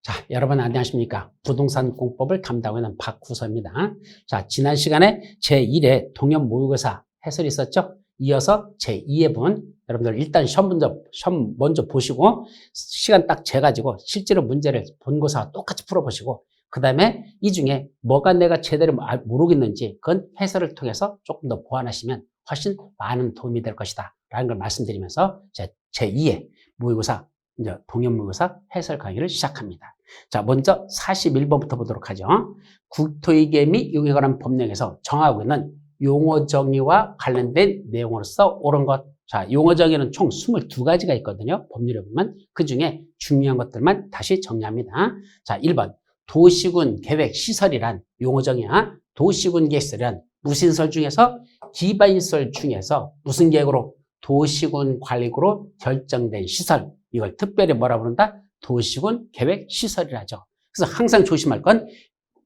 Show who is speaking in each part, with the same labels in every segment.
Speaker 1: 자, 여러분 안녕하십니까? 부동산 공법을 담당하고 있는 박구서입니다. 자, 지난 시간에 제1회 동형 모의고사 해설이 있었죠? 이어서 제2회 분, 여러분들 일단 시험 먼저 보시고 시간 딱 재가지고 실제로 문제를 본고사와 똑같이 풀어보시고 그 다음에 이 중에 뭐가 내가 제대로 모르겠는지 그건 해설을 통해서 조금 더 보완하시면 훨씬 많은 도움이 될 것이다 라는 걸 말씀드리면서 제2회 모의고사 이제 동형 모의고사 해설 강의를 시작합니다. 자, 먼저 41번부터 보도록 하죠. 국토위계 및 용어에 관한 법령에서 정하고 있는 용어 정의와 관련된 내용으로서 옳은 것. 자, 용어 정의는 총 22가지가 있거든요. 법률에 보면 그 중에 중요한 것들만 다시 정리합니다. 자, 1번 도시군 계획 시설이란 용어 정의야. 도시군 계획 시설이란 무신설 중에서 기반시설 중에서 무슨 계획으로? 도시군 관리구로 결정된 시설. 이걸 특별히 뭐라 부른다? 도시군 계획 시설이라죠. 그래서 항상 조심할 건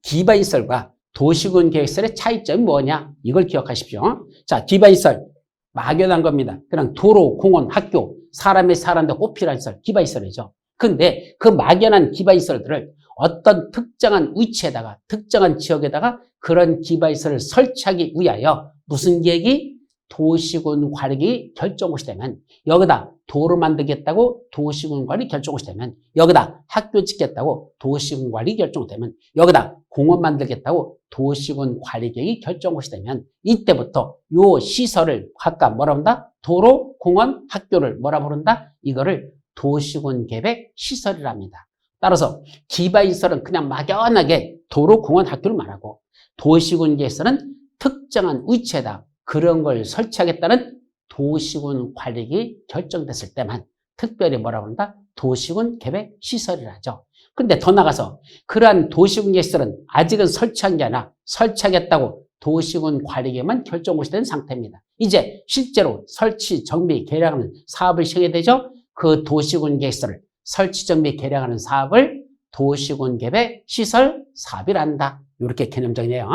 Speaker 1: 기반시설과 도시군 계획시설의 차이점이 뭐냐? 이걸 기억하십시오. 자, 기반시설 막연한 겁니다. 그냥 도로, 공원, 학교, 사람이 사는데 꼭 필요한 시설, 기반시설이죠. 근데 그 막연한 기반시설들을 어떤 특정한 위치에다가 특정한 지역에다가 그런 기반시설을 설치하기 위하여 무슨 계획이? 도시군 관리 결정고시 되면 여기다 도로 만들겠다고 도시군 관리 결정고시 되면 여기다 학교 짓겠다고 도시군 관리 결정되면 여기다 공원 만들겠다고 도시군 관리 계획이 결정고시 되면 이때부터 요 시설을 각각 뭐라 부른다? 도로, 공원, 학교를 뭐라 부른다? 이거를 도시군 계획 시설이랍니다. 따라서 기반시설은 그냥 막연하게 도로, 공원, 학교를 말하고 도시군 계획시설은 특정한 위치에다 그런 걸 설치하겠다는 도시군 관리계획이 결정됐을 때만 특별히 뭐라고 한다? 도시군 계획 시설이라죠. 근데 더 나가서 그러한 도시군 계획 시설은 아직은 설치한 게 아니라 설치하겠다고 도시군 관리계획만 결정고시 된 상태입니다. 이제 실제로 설치, 정비, 개량하는 사업을 시행해야 되죠? 그 도시군 계획 시설을 설치, 정비, 개량하는 사업을 도시군 계획 시설 사업이란다. 이렇게 개념 정리해요.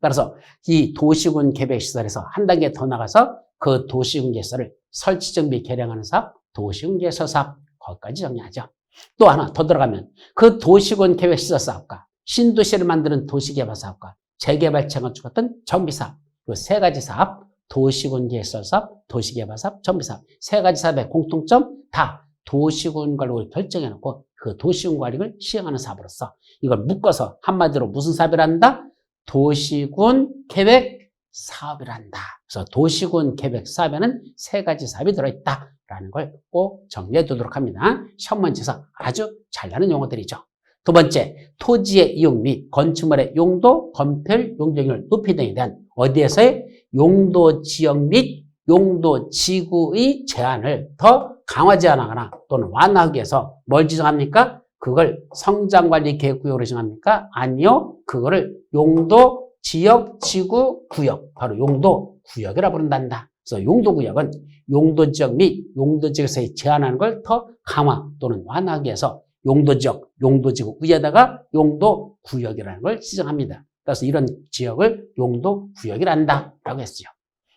Speaker 1: 따라서 이 도시군 계획 시설에서 한 단계 더 나가서 그 도시군 계획 시설을 설치, 정비, 개량하는 사업, 도시군 계획 시설 사업, 거기까지 정리하죠. 또 하나 더 들어가면 그 도시군 계획 시설 사업과 신도시를 만드는 도시개발 사업과 재개발 재건축 같은 정비 사업, 그 세 가지 사업, 도시군 계획 시설 사업, 도시개발 사업, 정비 사업, 세 가지 사업의 공통점 다 도시군 관리를 결정해놓고 그 도시군 관리를 시행하는 사업으로서 이걸 묶어서 한마디로 무슨 사업이란다? 도시군 계획 사업이란다. 그래서 도시군 계획 사업에는 세 가지 사업이 들어있다라는 걸 꼭 정리해 두도록 합니다. 시험 문제에서 아주 잘 나는 용어들이죠. 두 번째, 토지의 이용 및 건축물의 용도, 건폐율, 용적률, 높이 등에 대한 어디에서의 용도 지역 및 용도 지구의 제한을 더 강화 제한하거나 또는 완화하기 위해서 뭘 지정합니까? 그걸 성장관리계획구역으로 지정합니까? 아니요. 그거를 용도, 지역, 지구, 구역. 바로 용도구역이라 부른단다. 그래서 용도구역은 용도지역 및 용도지역에서의 제한하는 걸 더 강화 또는 완화하기 위해서 용도지역, 용도지구 위에다가 용도구역이라는 걸 지정합니다. 그래서 이런 지역을 용도구역이란다 라고 했죠.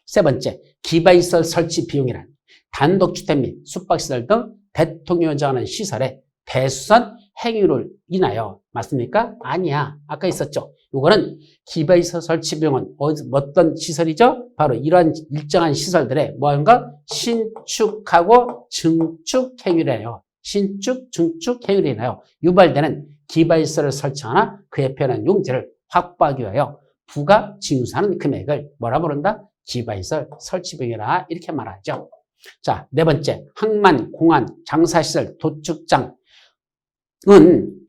Speaker 1: 세 번째, 기반시설 설치 비용이란 단독주택 및 숙박시설 등 대통령이 정하는 시설의 대수선 행위로 인하여 맞습니까? 아니야. 아까 있었죠. 이거는 기반시설 설치 비용은 어떤 시설이죠? 바로 이러한 일정한 시설들의 뭔가 신축하고 증축 행위래요. 신축, 증축 행위로 인하여 유발되는 기반시설을 설치하나 그에 필요한 용지를 확보하기 위하여 부가 징수하는 금액을 뭐라 부른다? 기반시설 설치 비용이라 이렇게 말하죠. 자, 네 번째, 항만, 공안, 장사시설, 도축장은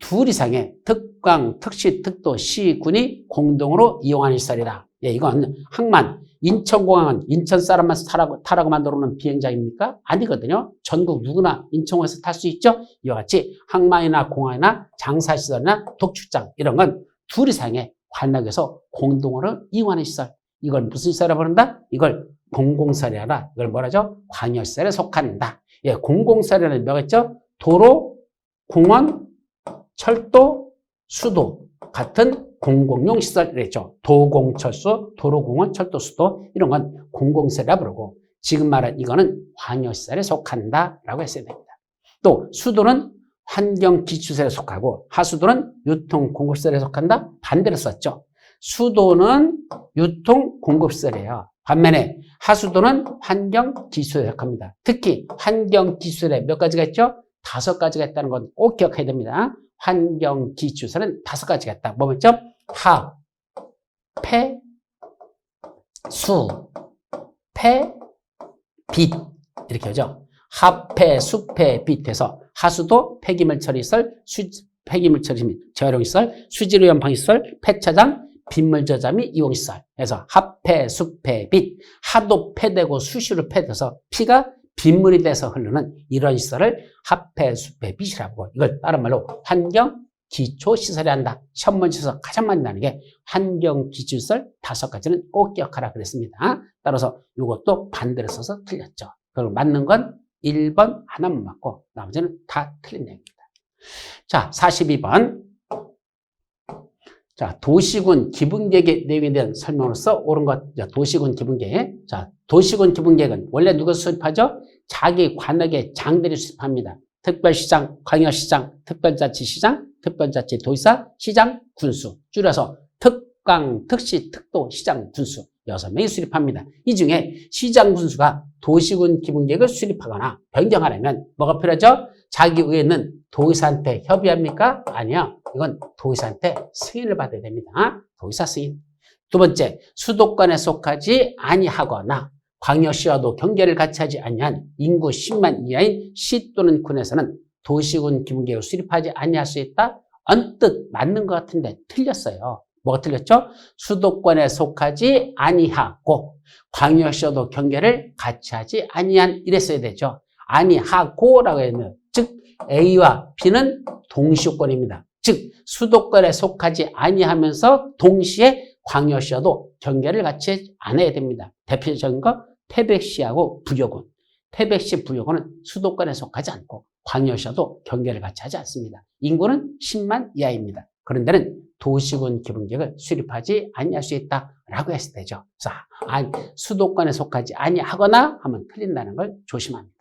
Speaker 1: 둘 이상의 특광, 특시, 특도, 시, 군이 공동으로 이용하는 시설이다. 예, 이건 항만, 인천공항은 인천 사람만 타라고 만들어 놓은 비행장입니까? 아니거든요. 전국 누구나 인천공항에서 탈 수 있죠? 이와 같이 항만이나 공항이나 장사시설이나 도축장 이런 건 둘 이상의 관락에서 공동으로 이용하는 시설. 이걸 무슨 시설이라고 부른다? 이걸 공공시설이라 이걸 뭐라죠? 광역시설에 속한다. 예, 공공시설에는 뭐가 있죠? 도로, 공원, 철도, 수도 같은 공공용 시설이랬죠. 도공철수, 도로공원, 철도, 수도 이런 건 공공시설이라 부르고 지금 말한 이거는 광역시설에 속한다라고 했어야 됩니다. 또 수도는 환경기초시설에 속하고 하수도는 유통공급시설에 속한다? 반대로 썼죠. 수도는 유통공급시설이에요. 반면에 하수도는 환경기초시설에 속합니다. 특히 환경기초시설에 몇 가지가 있죠? 5가지가 있다는 건 꼭 기억해야 됩니다. 환경기초시설은 5가지가 있다. 뭐였죠? 하, 폐, 수, 폐, 빛 이렇게 하죠. 하폐, 수폐, 빛에서 하수도, 폐기물 처리시설, 폐기물 처리 및 재활용시설, 수질 오염방지시설, 폐차장, 빗물 저장 및 이용시설. 그래서 하폐, 수폐, 빛, 하도 폐되고 수시로 폐돼서 피가 빗물이 돼서 흐르는 이런 시설을 하폐, 수폐, 빛이라고 이걸 다른 말로 환경 기초시설이 한다. 시험 문제에서 가장 많이 나는 게 환경기초시설 5가지는 꼭 기억하라 그랬습니다. 따라서 이것도 반대로 써서 틀렸죠. 그리고 맞는 건 1번 하나만 맞고 나머지는 다 틀린 내용입니다. 자, 42번. 자, 도시군 기분계획의 내용에 대한 설명으로서 옳은 것, 도시군 기분계획. 자, 도시군 기분계획은 원래 누가 수립하죠? 자기 관역의 장들이 수립합니다. 특별시장, 광역시장, 특별자치시장, 특별자치도지사, 시장, 군수. 줄여서 특강, 특시, 특도, 시장, 군수. 6명이 수립합니다. 이 중에 시장, 군수가 도시군 기본계획을 수립하거나 변경하려면 뭐가 필요하죠? 자기 위에 있는 도의사한테 협의합니까? 아니요. 이건 도의사한테 승인을 받아야 됩니다. 도의사 승인. 두 번째, 수도권에 속하지 아니하거나 광역시와도 경계를 같이 하지 아니한 인구 10만 이하인 시 또는 군에서는 도시군 기본계획을 수립하지 아니할 수 있다? 언뜻 맞는 것 같은데 틀렸어요. 뭐가 틀렸죠? 수도권에 속하지 아니하고 광역시와도 경계를 같이 하지 아니한 이랬어야 되죠. 아니하고라고 했네요. 즉 A와 B는 동시효권입니다. 즉 수도권에 속하지 아니하면서 동시에 광역시와도 경계를 같이 안 해야 됩니다. 대표적인 거 태백시하고 부여군. 태백시, 부여군은 수도권에 속하지 않고 광역시와도 경계를 같이 하지 않습니다. 인구는 10만 이하입니다. 그런 데는 도시군 기본계획을 수립하지 아니할 수 있다라고 했을 때죠. 자, 수도권에 속하지 아니하거나 하면 틀린다는 걸 조심합니다.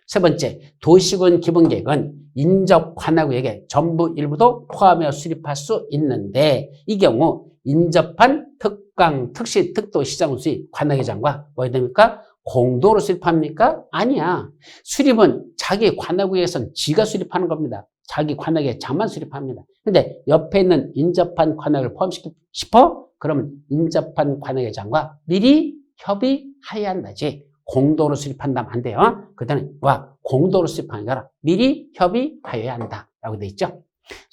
Speaker 1: 세 번째, 도시군 기본계획은 인접 관할구역에 전부 일부도 포함하여 수립할 수 있는데 이 경우 인접한 특강, 특시, 특도, 시장, 수의 관할계장과 뭐가 됩니까? 공도로 수립합니까? 아니야. 수립은 자기 관할구역에서는 지가 수립하는 겁니다. 자기 관할계장만 수립합니다. 근데 옆에 있는 인접한 관할을 포함시키고 싶어? 그러면 인접한 관할계장과 미리 협의해야 한다지. 공도로 수립한다면 안 돼요. 그때는 공도로 수립하는 게 아니라 미리 협의하여야 한다라고 돼 있죠.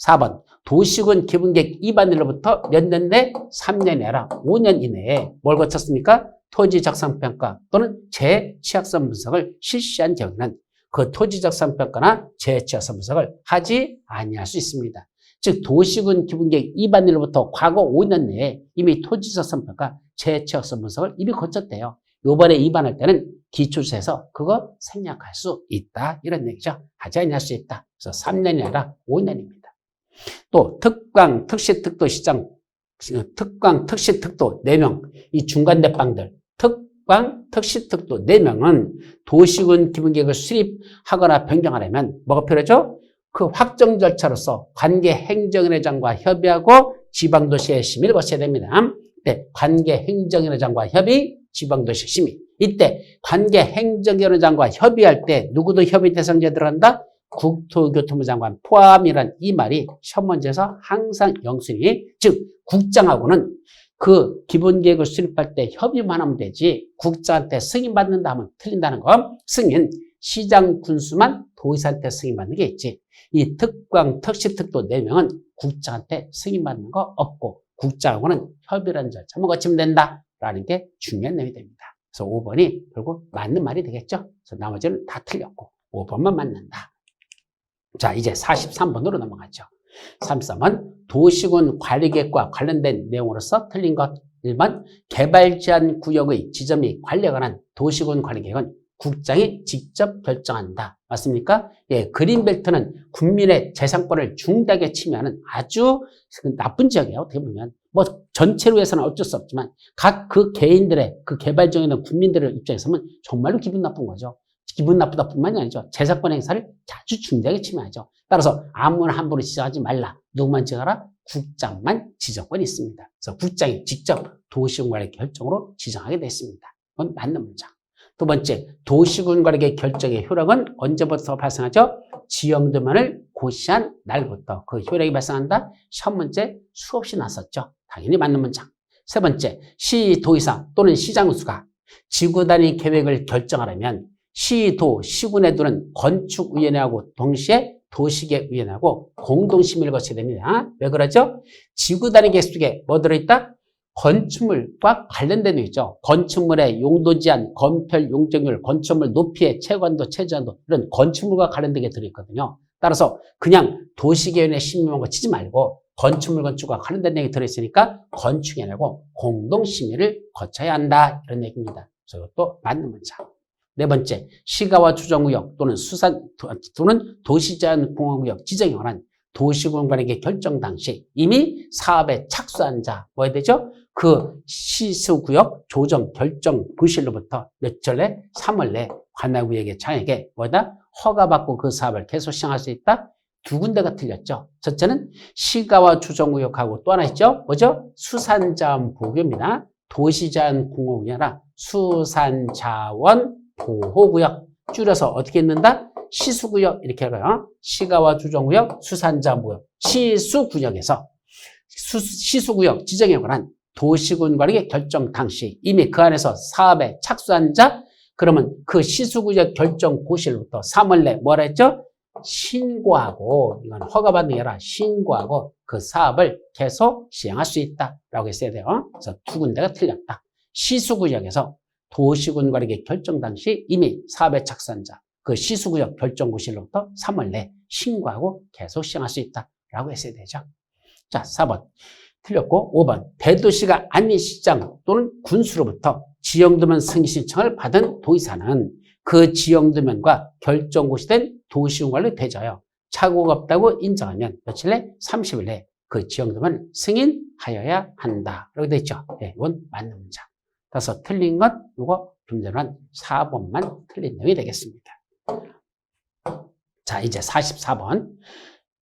Speaker 1: 4번, 도시군 기본계획 위반일로부터 몇 년 내? 3년이 아니라 5년 이내에 뭘 거쳤습니까? 토지적상평가 또는 재취약성 분석을 실시한 경우는 그 토지적상평가나 재취약성 분석을 하지 아니할 수 있습니다. 즉 도시군 기본계획 위반일로부터 과거 5년 내에 이미 토지적상평가, 재취약성 분석을 이미 거쳤대요. 요번에 위반할 때는 기초시에서 그거 생략할 수 있다. 이런 얘기죠. 하지 아니할 수 있다. 그래서 3년이 아니라 5년입니다. 또 특강, 특시, 특도, 시장, 특강, 특시, 특도 4명. 이 중간 대빵들 특강, 특시, 특도 4명은 도시군 기본계획을 수립하거나 변경하려면 뭐가 필요하죠? 그 확정 절차로서 관계 행정위원회장과 협의하고 지방도시의 심의를 거쳐야 됩니다. 네, 관계 행정위원회장과 협의, 지방도시 심의. 이때 관계 행정위원회장과 협의할 때 누구도 협의 대상자에 들어간다? 국토교통부 장관 포함이란 이 말이 시험 문제에서 항상 영순위. 즉 국장하고는 그 기본계획을 수립할 때 협의만 하면 되지 국장한테 승인받는다 하면 틀린다는 거. 승인, 시장 군수만 도의사한테 승인받는 게 있지. 이 특강, 특시, 특도 4명은 국장한테 승인받는 거 없고 국장하고는 협의라는 절차만 거치면 된다라는 게 중요한 내용이 됩니다. 그래서 5번이 결국 맞는 말이 되겠죠. 그래서 나머지는 다 틀렸고 5번만 맞는다. 자, 이제 43번으로 넘어가죠. 33번 도시군 관리계획과 관련된 내용으로서 틀린 것. 1번 개발제한 구역의 지정 및 관리에 관한 도시군 관리계획은 국장이 직접 결정한다. 맞습니까? 예, 그린벨트는 국민의 재산권을 중대하게 침해하는 아주 나쁜 지역이에요. 어떻게 보면. 뭐 전체로 해서는 어쩔 수 없지만 각 그 개인들의 그 개발 중에 있는 국민들의 입장에서 보면 정말로 기분 나쁜 거죠. 기분 나쁘다 뿐만이 아니죠. 재산권 행사를 아주 중대하게 침해하죠. 따라서 아무나 함부로 지정하지 말라. 누구만 지정하라? 국장만 지정권이 있습니다. 그래서 국장이 직접 도시군관리 결정으로 지정하게 됐습니다. 이건 맞는 문장. 두 번째, 도시군관리 결정의 효력은 언제부터 발생하죠? 지형도면을 고시한 날부터 그 효력이 발생한다. 시험 문제 수없이 났었죠. 당연히 맞는 문장. 세 번째, 시도의사 또는 시장수가 지구 단위 계획을 결정하려면 시도, 시군에 두는 건축위원회하고 동시에 도시계획위원회하고 공동심의를 거쳐야 됩니다. 왜 그러죠? 지구 단위 계획 속에 뭐 들어있다? 건축물과 관련된 게 있죠. 건축물의 용도 제한, 건폐 용적률, 건축물 높이의 채관도, 최저한도 이런 건축물과 관련된 게 들어있거든요. 따라서 그냥 도시계획위원회 심의만 거치지 말고 건축물 건축과 관련된 얘기 들어있으니까 건축위원회고 공동심의를 거쳐야 한다. 이런 얘기입니다. 그래서 이것도 맞는 문장. 네 번째, 시가와 추정구역 또는 도시제한공원구역 지정에 관한 도시군관리계 결정 당시 이미 사업에 착수한 자, 뭐 해야 되죠? 그 시수구역 조정 결정 부실로부터 며칠 내 3월 내 관할구역의 장에게 뭐다? 허가받고 그 사업을 계속 시행할 수 있다? 두 군데가 틀렸죠. 첫째는 시가와 추정구역하고 또 하나 있죠? 뭐죠? 수산자원보호구역입니다. 도시자원공원이 아니라 수산자원보호구역. 줄여서 어떻게 읽는다? 시수구역 이렇게 해요. 시가와 추정구역, 수산자원보호구역. 시수구역에서 시수구역 지정에 관한 도시군관리 결정 당시 이미 그 안에서 사업에 착수한 자, 그러면 그 시수구역 결정 고시로부터 3월 내 뭐라 했죠? 신고하고, 이건 허가받는 게 아니라 신고하고 그 사업을 계속 시행할 수 있다라고 했어야 돼요. 그래서 두 군데가 틀렸다. 시수구역에서 도시군관리 결정 당시 이미 사업에 착수한 자, 그 시수구역 결정 고시로부터 3월 내 신고하고 계속 시행할 수 있다라고 했어야 되죠. 자, 4번. 틀렸고 5번. 대도시가 아닌 시장 또는 군수로부터 지형도면 승인 신청을 받은 도의사는 그 지형도면과 결정고시된 도시군관리 대자여 착오가 없다고 인정하면 며칠 내? 30일 내 그 지형도면을 승인하여야 한다. 라고 되어 있죠. 네, 이건 맞는 문장. 따라서 틀린 것, 이거 문제는 4번만 틀린 내용이 되겠습니다. 자, 이제 44번.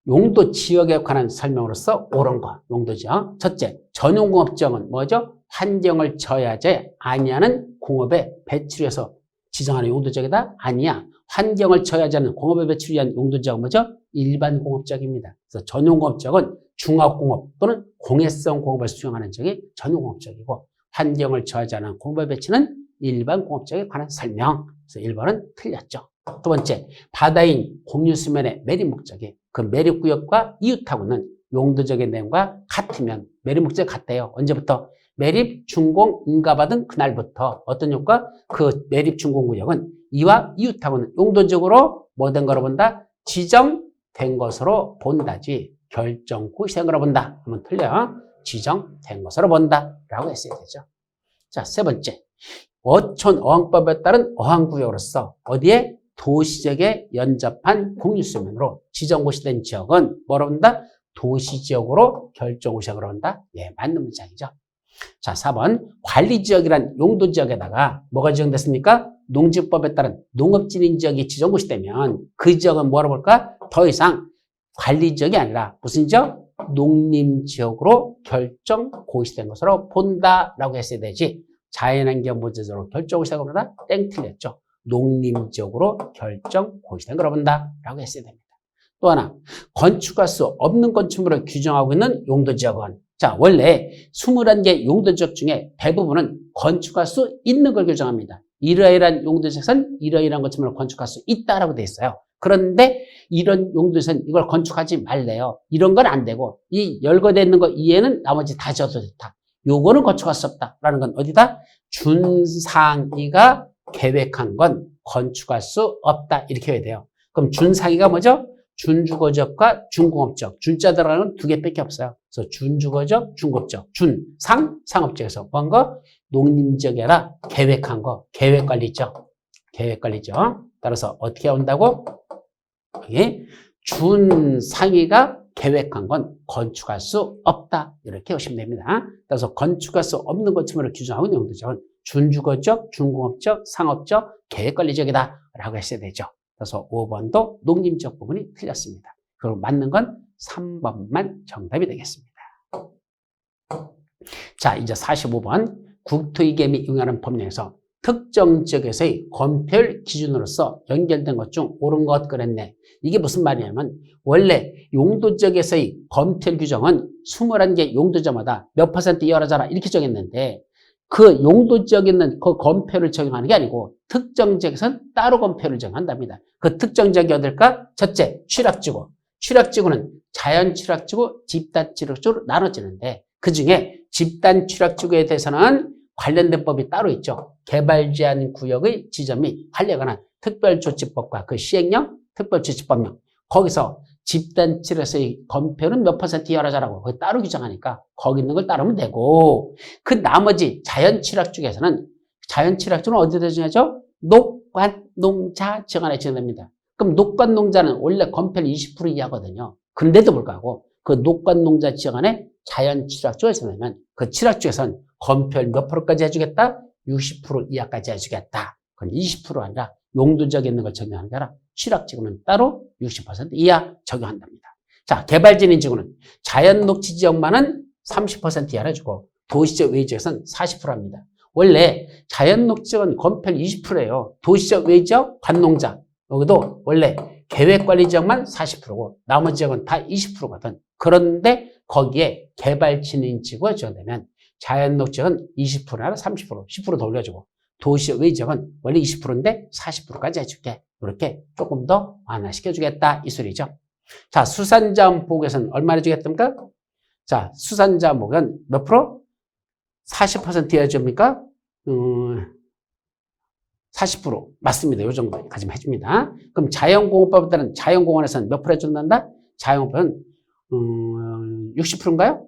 Speaker 1: 용도 지역에 관한 설명으로서 옳은 것, 용도 지역. 첫째, 전용공업지역은 뭐죠? 환경을 저해하지 아니하는 공업에 배출해서 지정하는 용도지역이다? 아니야. 환경을 저해하지 않는 공업에 배출을 위한 용도지역은 뭐죠? 일반 공업지역입니다. 그래서 전용공업지역은 중화공업 또는 공해성 공업을 수용하는 지역이 전용공업지역이고, 환경을 저해하지 않는 공업에 배치는 일반 공업지역에 관한 설명. 그래서 1번은 틀렸죠. 두 번째, 바다인 공유수면의 매립 목적이 그 매립 구역과 이웃하고는 용도적인 내용과 같으면 매립 목적이 같대요. 언제부터? 매립 준공 인가받은 그날부터 어떤 효과? 그 매립 준공 구역은 이와 이웃하고는 용도적으로 뭐 된 거로 본다? 지정된 것으로 본다지 결정 고시된 거로 본다. 하면 틀려. 지정된 것으로 본다. 라고 했어야 되죠. 자, 세 번째. 어촌 어항법에 따른 어항구역으로서 어디에? 도시지역에 연접한 공유수면으로 지정고시된 지역은 뭐로 본다? 도시지역으로 결정고시역으로 본다. 예, 맞는 문장이죠. 자, 4번. 관리지역이란 용도지역에다가 뭐가 지정됐습니까? 농지법에 따른 농업진흥지역이 지정고시되면 그 지역은 뭐로 볼까? 더 이상 관리지역이 아니라 무슨 지역? 농림지역으로 결정고시된 것으로 본다라고 했어야 되지. 자연환경 보전으로 결정고시되고 그러다 땡 틀렸죠. 농림지역으로 결정 고시된 거로 본다 라고 했어야 됩니다. 또 하나, 건축할 수 없는 건축물을 규정하고 있는 용도지역은 자, 원래 21개 용도지역 중에 대부분은 건축할 수 있는 걸 규정합니다. 이러이러한 용도지역은 이러이러한 건축물을 건축할 수 있다라고 돼 있어요. 그런데 이런 용도지역은 이걸 건축하지 말래요. 이런 건 안 되고 이 열거되어 있는 거 이외에는 나머지 다 지어도 좋다. 요거는 건축할 수 없다라는 건 어디다? 준상위가 계획한 건 건축할 수 없다. 이렇게 해야 돼요. 그럼 준상위가 뭐죠? 준주거지역과 준공업지역. 준자 들어가는 두 개밖에 없어요. 그래서 준주거지역, 준공업지역. 준상, 상업지역에서 뭔 거? 농림지역이 아니라 계획한 거. 계획관리지역. 계획관리지역. 따라서 어떻게 온다고? 여기 준상위가 계획한 건 건축할 수 없다. 이렇게 보시면 됩니다. 따라서 건축할 수 없는 건축물을 규정하고 있는 용도지역은 준주거지역, 준공업지역, 상업지역, 계획관리지역이다 라고 했어야 되죠. 그래서 5번도 농림지역 부분이 틀렸습니다. 그리고 맞는 건 3번만 정답이 되겠습니다. 자, 이제 45번. 국토위계명이 응하는 법령에서 특정 지역에서의 건폐율 기준으로서 연결된 것 중 옳은 것 그랬네. 이게 무슨 말이냐면 원래 용도 지역에서의 건폐율 규정은 21개 용도지마다 몇 퍼센트 이하라잖아 이렇게 정했는데 그 용도 지역에 있는 그 건폐율을 적용하는 게 아니고 특정 지역에서는 따로 건폐율을 정한답니다. 그 특정 지역이 어딜까? 첫째, 취락지구. 취락지구는 자연 취락지구, 집단 취락지구로 나눠지는데 그중에 집단 취락지구에 대해서는 관련된 법이 따로 있죠. 개발 제한 구역의 지정 및 관리에 관한 특별조치법과 그 시행령, 특별조치법령. 거기서 집단 취락에서의 건폐율은 몇 퍼센트 이하라자라고 그거 따로 규정하니까 거기 있는 걸 따르면 되고 그 나머지 자연 취락지구에서는 자연 취락지구는 어디다 정하죠? 녹관, 농자 지역안에 지정됩니다. 그럼 녹관, 농자는 원래 건폐율 20% 이하거든요. 그런데도 불구하고 그 녹관, 농자 지역안에 자연 취락지구가 있으면 그 취락지구에서는 건폐율 몇 프로까지 해주겠다? 60% 이하까지 해주겠다. 그건 20%가 아니라 용도지역에 있는 걸 적용하는 게 아니라 취락지구는 따로 60% 이하 적용한답니다. 자, 개발진인 지구는 자연 녹지 지역만은 30% 이하를 해주고 도시적 외지역에서는 40%합니다. 원래 자연 녹지 지역은 건폐율 20%예요. 도시적 외지역, 관농자 여기도 원래 계획관리 지역만 40%고 나머지 지역은 다 20%거든. 그런데 거기에 개발진인 지구가 지정되면 자연녹 지역은 20%나 30%, 10% 더 올려주고 도시적 외지역은 원래 20%인데 40%까지 해줄게. 이렇게 조금 더 완화시켜주겠다 이 소리죠. 자, 수산자원 보호구에서는 얼마나 주겠습니까? 자, 수산자원 보호구는 몇 프로? 40% 해줍니까? 40% 맞습니다. 이 정도까지만 해줍니다. 그럼 자연공원법에 따른 자연공원에서는 몇 프로 해준단다? 자연공원은 60%인가요?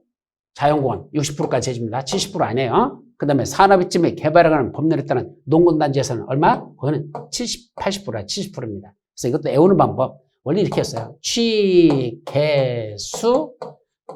Speaker 1: 자연공원 60%까지 해줍니다. 70% 안 해요. 그 다음에 산업입지및 개발에 관한 법률에 따른 농군단지에서는 얼마? 그거는 70, 80%야. 70%입니다. 그래서 이것도 외우는 방법 원래 이렇게 했어요. 취, 개, 수,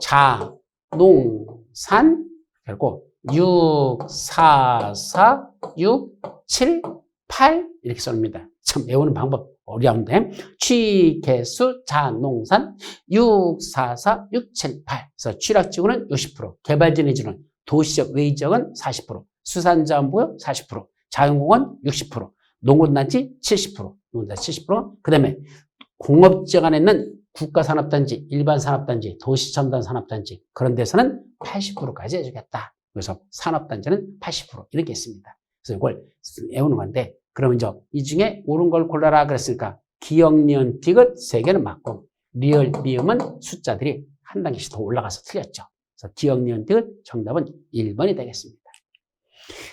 Speaker 1: 자, 농, 산 그리고 6, 4, 4, 6, 7, 8 이렇게 씁니다. 참 외우는 방법 어려운데 취, 개, 수, 자, 농, 산 6, 4, 4, 6, 7, 8 그래서 취락지구는 60% 개발진위지구는 도시적 외지역은 40% 수산자원부여 40% 자연공원 60% 농군단지 70% 농군단지 70%그 다음에 공업지역 안에 있는 국가산업단지, 일반산업단지, 도시첨단산업단지 그런 데서는 80%까지 해주겠다. 그래서 산업단지는 80% 이렇게 있습니다. 그래서 이걸 외우는 건데 그러면 이제 이 중에 옳은 걸 골라라 그랬으니까 기역, 니은, 디귿 3개는 맞고 리을, 미음은 숫자들이 한 단계씩 더 올라가서 틀렸죠. 그래서 기역, 니은, 디귿 정답은 1번이 되겠습니다.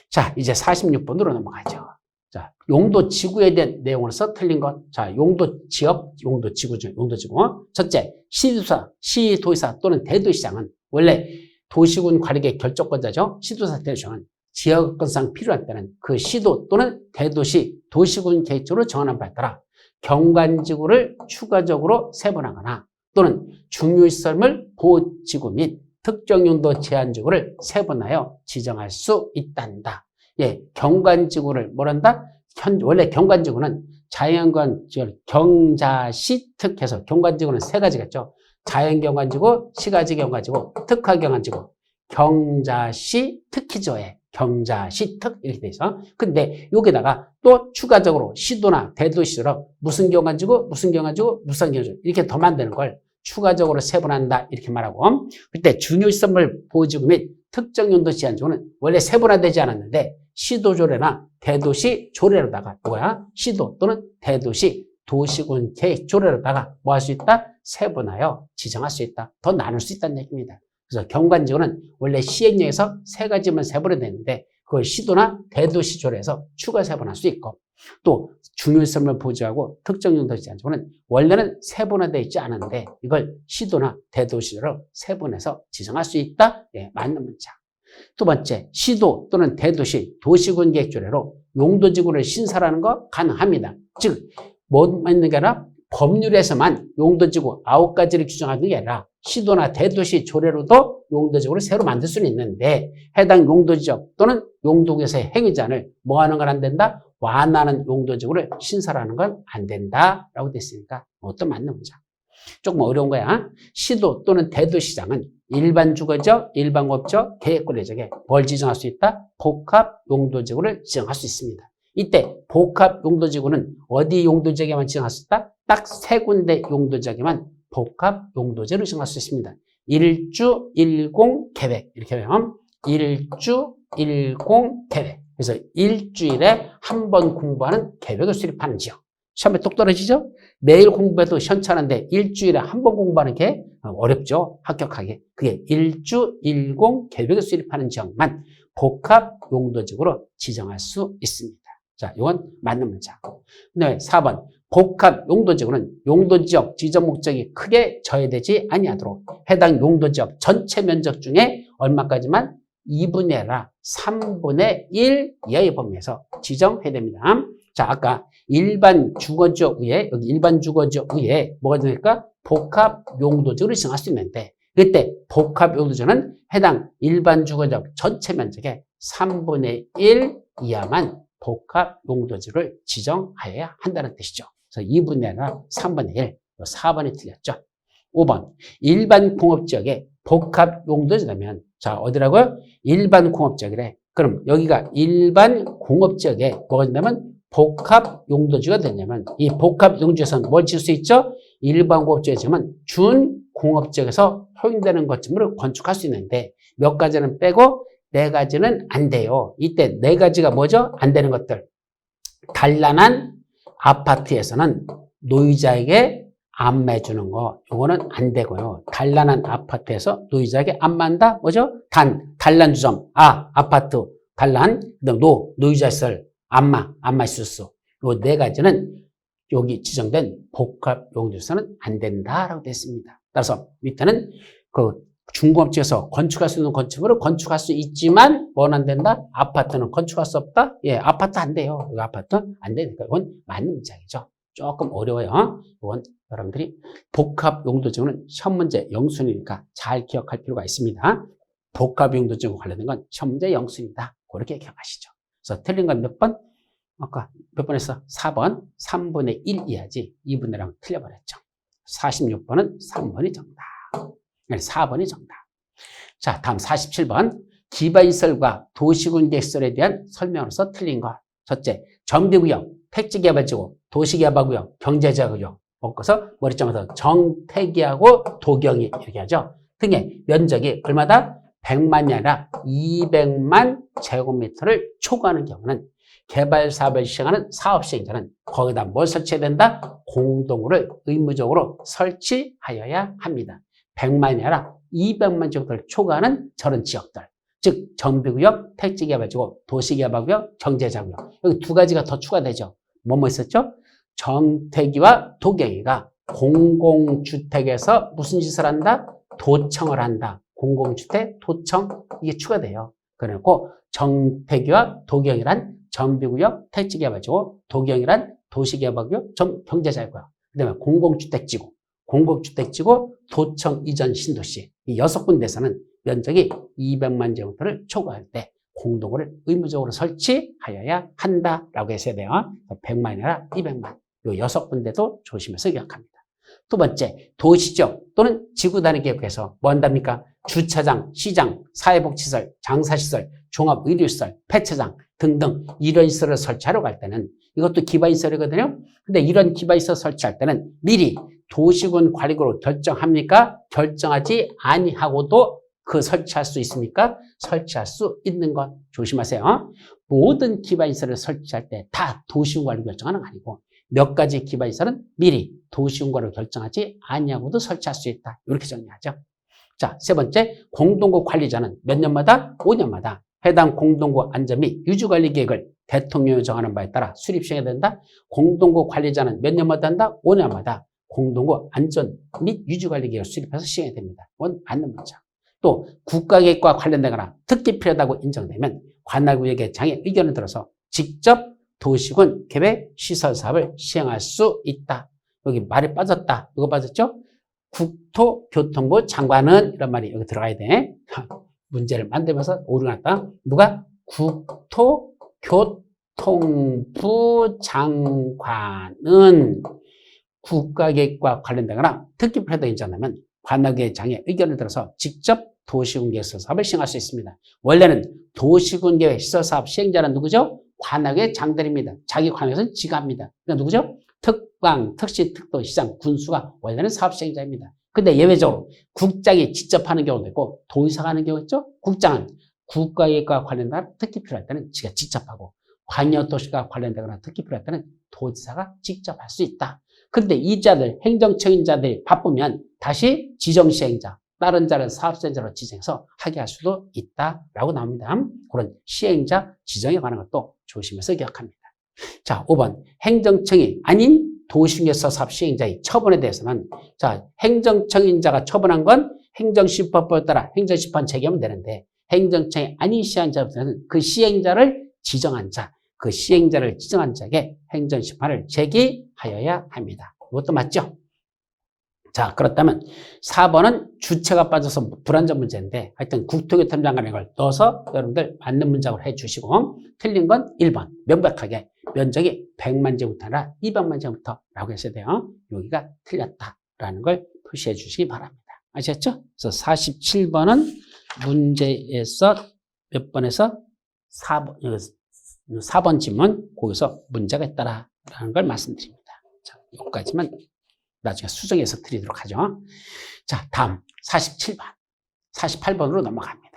Speaker 1: 자, 이제 46번으로 넘어가죠. 자, 용도 지구에 대한 내용으로서 틀린 것. 자, 용도 지역, 용도 지구죠. 용도 지구. 첫째, 시도사, 시도지사 또는 대도시장은 원래 도시군 관리계 결정권자죠. 시도사, 대도시장은 지역건상 필요할 때는 그 시도 또는 대도시, 도시군 계획적으로 정하는 바에 따라 경관지구를 추가적으로 세분하거나 또는 중요시설물 보호지구 및 특정용도 제한지구를 세분하여 지정할 수 있단다. 예, 경관지구를 뭐란다? 원래 경관지구는 자연관, 경자시, 특해서 경관지구는 3가지겠죠. 자연경관지구, 시가지 경관지구, 특화경관지구, 경자시, 특기조에 경자시, 특 이렇게 돼 있어. 근데 여기다가 또 추가적으로 시도나 대도시처럼 무슨 경관지구, 무슨 경관지구, 무슨 경관지구 이렇게 더 만드는 걸 추가적으로 세분한다 이렇게 말하고 그때 중요시설물 보호지구 및 특정용도 제한지구는 원래 세분화되지 않았는데 시도조례나 대도시 조례로다가 뭐야? 시도 또는 대도시 도시군 계획 조례로다가 뭐 할 수 있다? 세분하여 지정할 수 있다. 더 나눌 수 있다는 얘기입니다. 그래서 경관지구는 원래 시행령에서 3가지만 세분화되는데 그걸 시도나 대도시 조례에서 추가 세분할 수 있고 또 중요시설물 보호지구하고 특정용도 제한지구는 원래는 세분화되어 있지 않은데 이걸 시도나 대도시로 세분해서 지정할 수 있다. 예, 맞는 문장. 두 번째, 시도 또는 대도시 도시군 계획조례로 용도지구를 신설하는 거 가능합니다. 즉, 뭐 있는 게 아니라 법률에서만 용도지구 9가지를 규정하는 게 아니라 시도나 대도시 조례로도 용도지구를 새로 만들 수는 있는데 해당 용도지역 또는 용도구에서의 행위자를 뭐 하는 건 안 된다? 완화하는 용도지구를 신설하는 건 안 된다라고 됐으니까 그것도 맞는 문장. 조금 어려운 거야. 시도 또는 대도시장은 일반 주거지역, 일반 공업지역, 계획거래지역에 뭘 지정할 수 있다? 복합 용도지구를 지정할 수 있습니다. 이때 복합 용도지구는 어디 용도지역에만 지정할 수 있다? 딱 세 군데 용도지역에만 복합 용도지구를 지정할 수 있습니다. 일주, 일공, 계획 이렇게 하면 일주, 일공, 계획. 그래서 일주일에 한 번 공부하는 계획을 수립하는 지역. 시험에 똑 떨어지죠? 매일 공부해도 현찮은데 일주일에 한 번 공부하는 게 어렵죠? 합격하게. 그게 일주, 일공, 계획을 수립하는 지역만 복합 용도지구로 지정할 수 있습니다. 자, 이건 맞는 문장. 네, 4번. 복합 용도지구는 용도지역 지정 목적이 크게 저해되지 아니하도록 해당 용도지역 전체 면적 중에 얼마까지만 2분의 1라 3분의 1 이하의 범위에서 지정해야 됩니다. 자, 아까 일반 주거지역 위에, 여기 일반 주거지역 위에 뭐가 될까? 복합 용도지구를 지정할 수 있는데, 그때 복합 용도지구는 해당 일반 주거지역 전체 면적의 3분의 1 이하만 복합 용도지구를 지정하여야 한다는 뜻이죠. 그래서 2분의 1라 3분의 1, 4번이 틀렸죠. 5번, 일반 공업지역에 복합 용도지구라면, 자, 어디라고요? 일반 공업지역이래. 그럼 여기가 일반 공업지역에 뭐가 된다면 복합 용도지가 되냐면, 이 복합 용도지에서는 뭘 지을 수 있죠? 일반 공업지역이지만 준공업지역에서 허용되는 것쯤으로 건축할 수 있는데, 몇 가지는 빼고 네 가지는 안 돼요. 이때 네 가지가 뭐죠? 안 되는 것들. 단란한 아파트에서는 노유자에게 안매주는 거, 요거는 안 되고요. 단란한 아파트에서 노유자에게 안매한다? 뭐죠? 단란 주점, 아파트, 단란, 노유자시설, 안마 실수. 요 네 가지는 여기 지정된 복합 용도에서는 안 된다라고 되어 있습니다. 따라서 밑에는 그 중공업지에서 건축할 수 있는 건축으로 건축할 수 있지만 뭐는 안 된다? 아파트는 건축할 수 없다? 예, 아파트 안 돼요. 이거 아파트 안 되니까 이건 맞는 문장이죠. 조금 어려워요. 이건 여러분들이 복합 용도지구는 시험 문제 영순이니까 잘 기억할 필요가 있습니다. 복합 용도지구 관련된 건 시험 문제 영순이다. 그렇게 기억하시죠. 그래서 틀린 건 몇 번? 아까 몇 번 했어? 4번 3분의 1 이하지 2분의 1하면 틀려버렸죠. 46번은 3번이 정답. 4번이 정답. 자, 다음 47번. 기반시설과 도시군계시설에 대한 설명으로서 틀린 것. 첫째, 정비구역, 택지개발지구, 도시개발구역, 경제자구역. 묶어서 머리점에서 정택이하고 도경이 이렇게 하죠. 등의 면적이 얼마다? 100만이 아니라 200만 제곱미터를 초과하는 경우는 개발 사업을 시행하는 사업 시행자는 거기다 뭘 설치해야 된다? 공동구를 의무적으로 설치하여야 합니다. 100만이 아니라 200만 제곱미터를 초과하는 저런 지역들. 즉 정비구역, 택지개발지구, 도시개발구역, 경제자구역. 여기 두 가지가 더 추가되죠. 뭐뭐 있었죠? 정택이와 도경이가 공공주택에서 무슨 짓을 한다? 도청을 한다. 공공주택, 도청 이게 추가돼요. 그래놓고 정택이와 도경이란 정비구역, 택지개발지구, 도경이란 도시개발구역, 경제자구역. 그 다음에 공공주택지구, 도청 이전 신도시 이 6군데에서는 면적이 200만 제곱미터를 초과할 때 공동구를 의무적으로 설치하여야 한다라고 했어야 돼요. 100만이 아니라 200만. 이 6군데도 조심해서 기억합니다. 두 번째, 도시지역 또는 지구 단위 계획에서 뭐 한답니까? 주차장, 시장, 사회복지시설, 장사시설, 종합의료시설, 폐차장 등등 이런 시설을 설치하러 갈 때는 이것도 기반시설이거든요. 근데 이런 기반시설 설치할 때는 미리 도시군 관리구로 결정합니까? 결정하지 아니하고도 그 설치할 수 있습니까? 설치할 수 있는 것 조심하세요. 모든 기반시설을 설치할 때 다 도시군 관리 결정하는 거 아니고 몇 가지 기반시설은 미리 도시군 관리로 결정하지 아니하고도 설치할 수 있다. 이렇게 정리하죠. 자, 세 번째, 공동구 관리자는 몇 년마다? 5년마다 해당 공동구 안전 및 유지관리 계획을 대통령이 정하는 바에 따라 수립 시행해야 된다. 공동구 관리자는 몇 년마다 한다? 5년마다 공동구 안전 및 유지관리 계획을 수립해서 시행해야 됩니다. 이건 맞는 문장. 또 국가계획과 관련되거나 특히 필요하다고 인정되면 관할구역의 장의 의견을 들어서 직접 도시군 계획 시설 사업을 시행할 수 있다. 여기 말이 빠졌다. 이거 빠졌죠? 국토교통부 장관은 이런 말이 여기 들어가야 돼. 문제를 만들면서 오류가 났다. 누가? 국토교통부 장관은 국가계획과 관련되거나 특기 필요하다 인정하면 관악계획장의 의견을 들어서 직접 도시군계획 시설사업을 시행할 수 있습니다. 원래는 도시군계획 시설사업 시행자는 누구죠? 관악계획장들입니다. 자기 관악에서는 지가 합니다. 그러니까 누구죠? 특광, 특시, 특도, 시장, 군수가 원래는 사업 시행자입니다. 근데 예외적으로 국장이 직접 하는 경우도 있고 도의사가 하는 경우 있죠? 국장은 국가계획과 관련된 특기 필요할 때는 지가 직접 하고 관여도시가 관련되거나 특기 필요할 때는 도지사가 직접 할 수 있다. 근데 이 자들, 행정처인자들이 바쁘면 다시 지정시행자, 다른 자를 사업시행자로 지정해서 하게 할 수도 있다라고 나옵니다. 그런 시행자 지정에 관한 것도 조심해서 기억합니다. 자, 5번. 행정청이 아닌 도시공개서 사업 시행자의 처분에 대해서는 자, 행정청인자가 처분한 건 행정심판법에 따라 행정심판 제기하면 되는데 행정청이 아닌 시행자부터는 그 시행자를 지정한 자, 그 시행자를 지정한 자에게 행정심판을 제기하여야 합니다. 이것도 맞죠? 자, 그렇다면 4번은 주체가 빠져서 불안전 문제인데 하여튼 국토교통부 장관의 걸 넣어서 여러분들 맞는 문장으로 해주시고 틀린 건 1번 명백하게 면적이 100만 제곱미터 아니라 200만 제곱미터라고 했어야 돼요. 여기가 틀렸다라는 걸 표시해 주시기 바랍니다. 아셨죠? 그래서 47번은 문제에서 몇 번에서 4번 지문 거기서 문제가 있다라는 걸 말씀드립니다. 자, 여기까지만 나중에 수정해서 드리도록 하죠. 자, 다음 47번. 48번으로 넘어갑니다.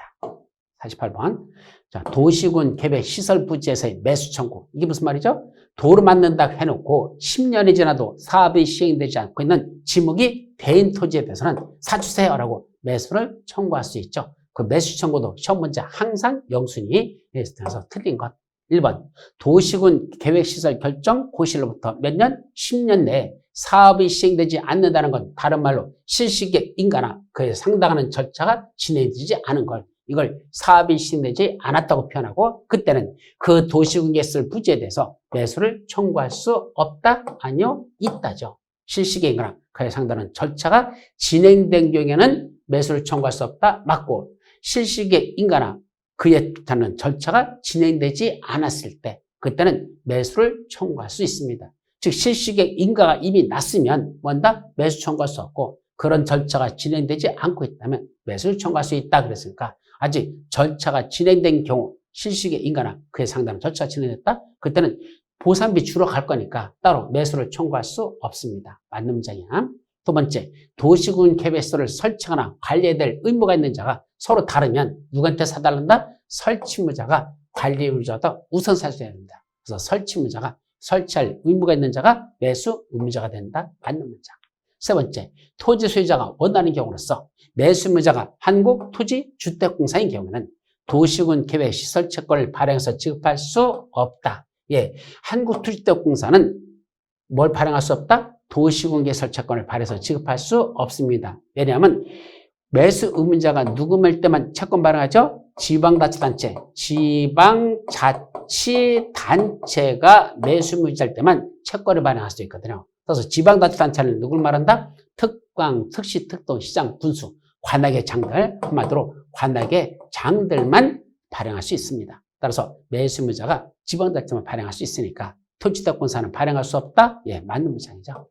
Speaker 1: 48번. 자, 도시군 계획 시설 부지에서의 매수 청구. 이게 무슨 말이죠? 도로 만든다고 해놓고 10년이 지나도 사업이 시행되지 않고 있는 지목이 대인 토지에 대해서는 사주세요라고 매수를 청구할 수 있죠. 그 매수 청구도 시험 문제 항상 영순위 에서 틀린 것. 1번. 도시군 계획시설 결정 고시로부터 몇 년? 10년 내에 사업이 시행되지 않는다는 건 다른 말로 실시계 인가나 그에 상당하는 절차가 진행되지 않은 걸 이걸 사업이 시행되지 않았다고 표현하고 그때는 그 도시군 계획시설 부지에 대해서 매수를 청구할 수 없다? 아니요? 있다죠. 실시계 인가나 그에 상당한 절차가 진행된 경우에는 매수를 청구할 수 없다? 맞고 실시계 인가나 그에 따른 절차가 진행되지 않았을 때 그때는 매수를 청구할 수 있습니다. 즉 실시계 인가가 이미 났으면 뭔다? 매수 청구할 수 없고 그런 절차가 진행되지 않고 있다면 매수를 청구할 수 있다 그랬으니까 아직 절차가 진행된 경우 실시계 인가나 그에 상당한 절차가 진행됐다? 그때는 보상비 주러 갈 거니까 따로 매수를 청구할 수 없습니다. 맞는 문장이야. 두 번째, 도시군 계획시설을 설치하거나 관리해야 될 의무가 있는 자가 서로 다르면 누구한테 사달란다? 설치무자가 관리의무자보다 우선 사줘야 됩니다. 그래서 설치무자가 설치할 의무가 있는 자가 매수 의무자가 된다. 맞는 문장. 세 번째, 토지 소유자가 원하는 경우로서 매수 의무자가 한국토지주택공사인 경우에는 도시군 계획시설 채권을 발행해서 지급할 수 없다. 예, 한국토지주택공사는 뭘 발행할 수 없다? 도시군 계획시설 채권을 발행해서 지급할 수 없습니다. 왜냐하면 매수 의무자가 누구일 때만 채권 발행하죠? 지방자치단체. 지방자치단체가 매수 의무자일 때만 채권을 발행할 수 있거든요. 그래서 지방자치단체는 누굴 말한다? 특광, 특시, 특도, 시장, 군수, 관악의 장들, 한마디로 관악의 장들만 발행할 수 있습니다. 따라서 매수 의무자가 지방자치만 발행할 수 있으니까 토지대권사는 발행할 수 없다? 예, 맞는 문장이죠.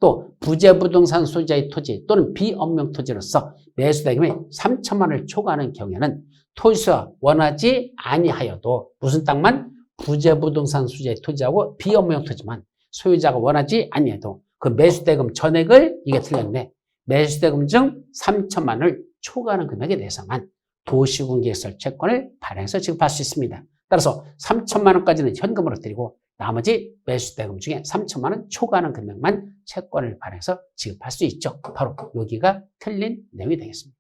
Speaker 1: 또 부재부동산 소유자의 토지 또는 비업용 토지로서 매수대금이 3천만 원을 초과하는 경우에는 토지수가 원하지 아니하여도 무슨 땅만? 부재부동산 소유자의 토지하고 비업용 토지만 소유자가 원하지 아니해도 그 매수대금 전액을 이게 틀렸네. 매수대금 중 3천만 원을 초과하는 금액에 대해서만 도시군 계획시설 채권을 발행해서 지급할 수 있습니다. 따라서 3천만 원까지는 현금으로 드리고 나머지 매수대금 중에 3천만 원 초과하는 금액만 채권을 발행해서 지급할 수 있죠. 바로 여기가 틀린 내용이 되겠습니다.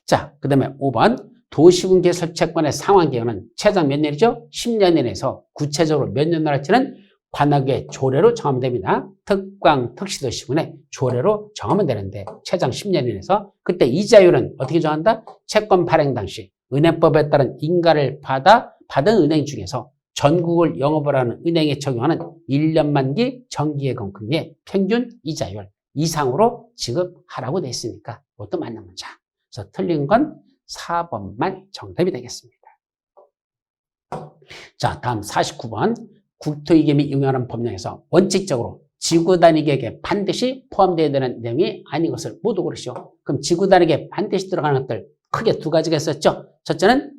Speaker 1: 자, 그 다음에 5번 도시군 계획시설 채권의 상환 기간은 최장 몇 년이죠? 10년 이내에서 구체적으로 몇 년으로 할지는 관악의 조례로 정하면 됩니다. 특광, 특시도시군의 조례로 정하면 되는데 최장 10년 이내에서 그때 이자율은 어떻게 정한다? 채권 발행 당시 은행법에 따른 인가를 받은 은행 중에서 전국을 영업을 하는 은행에 적용하는 1년 만기 정기예금금리의 평균 이자율 이상으로 지급하라고 되어 있으니까 그것도 맞는 문장. 그래서 틀린 건 4번만 정답이 되겠습니다. 자, 다음 49번 국토이계미 응용하는 법령에서 원칙적으로 지구 단위계획에 반드시 포함되어야 되는 내용이 아닌 것을 모두 고르시오. 그럼 지구 단위계획에 반드시 들어가는 것들 크게 두 가지가 있었죠. 첫째는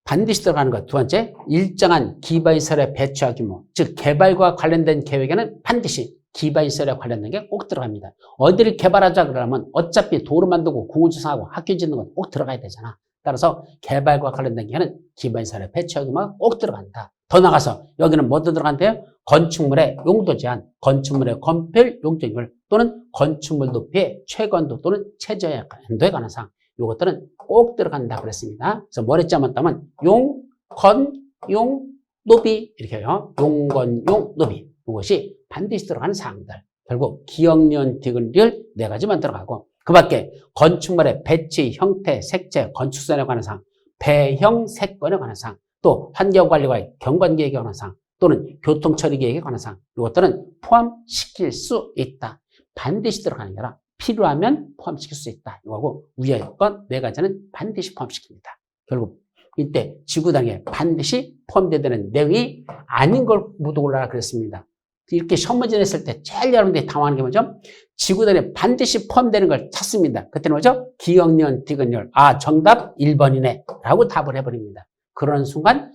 Speaker 1: 반드시 들어가는 것. 두 번째, 일정한 기반시설의 배치와 규모. 즉 개발과 관련된 계획에는 반드시 기반시설에 관련된 게 꼭 들어갑니다. 어디를 개발하자 그러면 어차피 도로 만들고 공원 조성하고 학교 짓는 건 꼭 들어가야 되잖아. 따라서 개발과 관련된 경우는 기반시설의 배치와 규모가 꼭 들어간다. 더 나가서 여기는 뭐도 들어간대요? 건축물의 용도 제한, 건축물의 건폐율, 용적률 또는 건축물 높이의 최건도 또는 최저한도에 관한 사항. 이것들은 꼭 들어간다 그랬습니다. 그래서 뭘 했지 않았다면 용, 건, 용, 노비 이렇게요. 용, 건, 용, 노비. 이것이 반드시 들어가는 사항들. 결국 기억, 년, 디귿, 리을 네 가지만 들어가고 그 밖에 건축물의 배치, 형태, 색채, 건축선에 관한 사항, 배형, 색건에 관한 사항, 또 환경관리와의 경관계획에 관한 사항, 또는 교통처리계획에 관한 사항 이것들은 포함시킬 수 있다. 반드시 들어가는 게 아니라 필요하면 포함시킬 수 있다. 이거하고 위의 것 네 가지는 반드시 포함시킵니다. 결국 이때 지구단위에 반드시 포함되어야 되는 내용이 아닌 걸 모두 골라라 그랬습니다. 이렇게 시험 문제 냈을 때 제일 여러분들이 당황하는 게 뭐죠? 지구단위에 반드시 포함되는 걸 찾습니다. 그때는 뭐죠? 기억년, 디귿열. 아, 정답 1번이네. 라고 답을 해버립니다. 그런 순간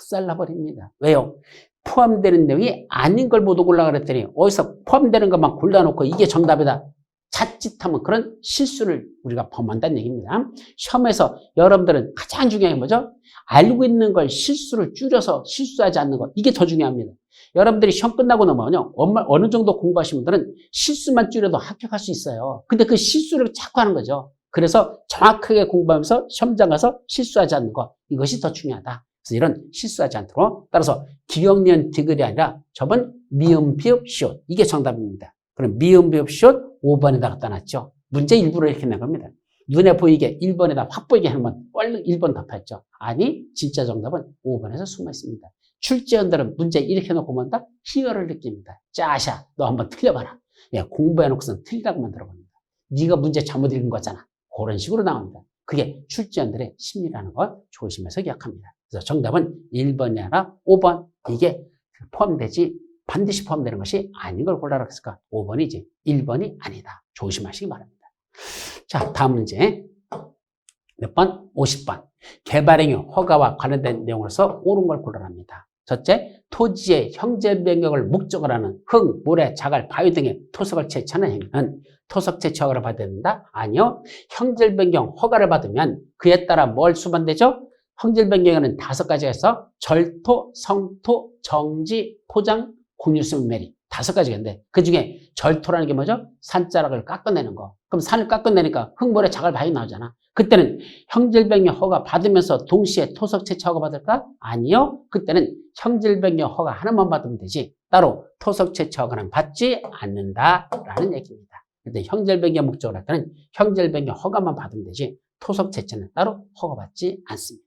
Speaker 1: 작살나버립니다. 왜요? 포함되는 내용이 아닌 걸 모두 골라 그랬더니 어디서 포함되는 것만 골라놓고 이게 정답이다. 자칫하면 그런 실수를 우리가 범한다는 얘기입니다. 시험에서 여러분들은 가장 중요한 게 뭐죠? 알고 있는 걸 실수를 줄여서 실수하지 않는 것. 이게 더 중요합니다. 여러분들이 시험 끝나고 나면요. 어느 정도 공부하신 분들은 실수만 줄여도 합격할 수 있어요. 근데 그 실수를 자꾸 하는 거죠. 그래서 정확하게 공부하면서 시험장 가서 실수하지 않는 것. 이것이 더 중요하다. 그래서 이런 실수하지 않도록 따라서 기억년 디귿이 아니라 저번 미음, 비읍, 시옷. 이게 정답입니다. 그럼 미음, 비읍, 시옷 5번에다 갖다 놨죠. 문제 일부러 이렇게 낸 겁니다. 눈에 보이게 1번에다 확 보이게 하면 얼른 1번 답했죠. 아니 진짜 정답은 5번에서 숨어 있습니다. 출제원들은 문제 이렇게 놓고 본다? 희열을 느낍니다. 짜샤 너 한번 틀려봐라. 야, 공부해놓고서는 틀리라고 만들어봅니다. 네가 문제 잘못 읽은 거잖아. 그런 식으로 나옵니다. 그게 출제원들의 심리라는 걸 조심해서 기억합니다. 그래서 정답은 1번이 아니라 5번. 이게 포함되지 반드시 포함되는 것이 아닌 걸 골라라 했을까? 5번이지 1번이 아니다. 조심하시기 바랍니다. 자, 다음 문제 몇 번? 50번. 개발행위 허가와 관련된 내용으로서 옳은 걸 골라랍니다. 첫째, 토지의 형질 변경을 목적으로 하는 흙, 모래, 자갈, 바위 등의 토석을 채취하는 행위는 토석 채취 허가를 받아야 된다? 아니요. 형질 변경 허가를 받으면 그에 따라 뭘 수반되죠? 형질 변경에는 5가지가 있어. 절토, 성토, 정지, 포장, 공유수, 매리. 5가지가 있는데 그 중에 절토라는 게 뭐죠? 산자락을 깎아내는 거. 그럼 산을 깎아내니까 흙모래, 자갈, 바위 나오잖아. 그때는 형질 변경 허가 받으면서 동시에 토석 채취 허가 받을까? 아니요. 그때는 형질 변경 허가 하나만 받으면 되지 따로 토석 채취 허가는 받지 않는다라는 얘기입니다. 근데 형질 변경 목적으로 할 때는 형질 변경 허가만 받으면 되지 토석 채취는 따로 허가받지 않습니다.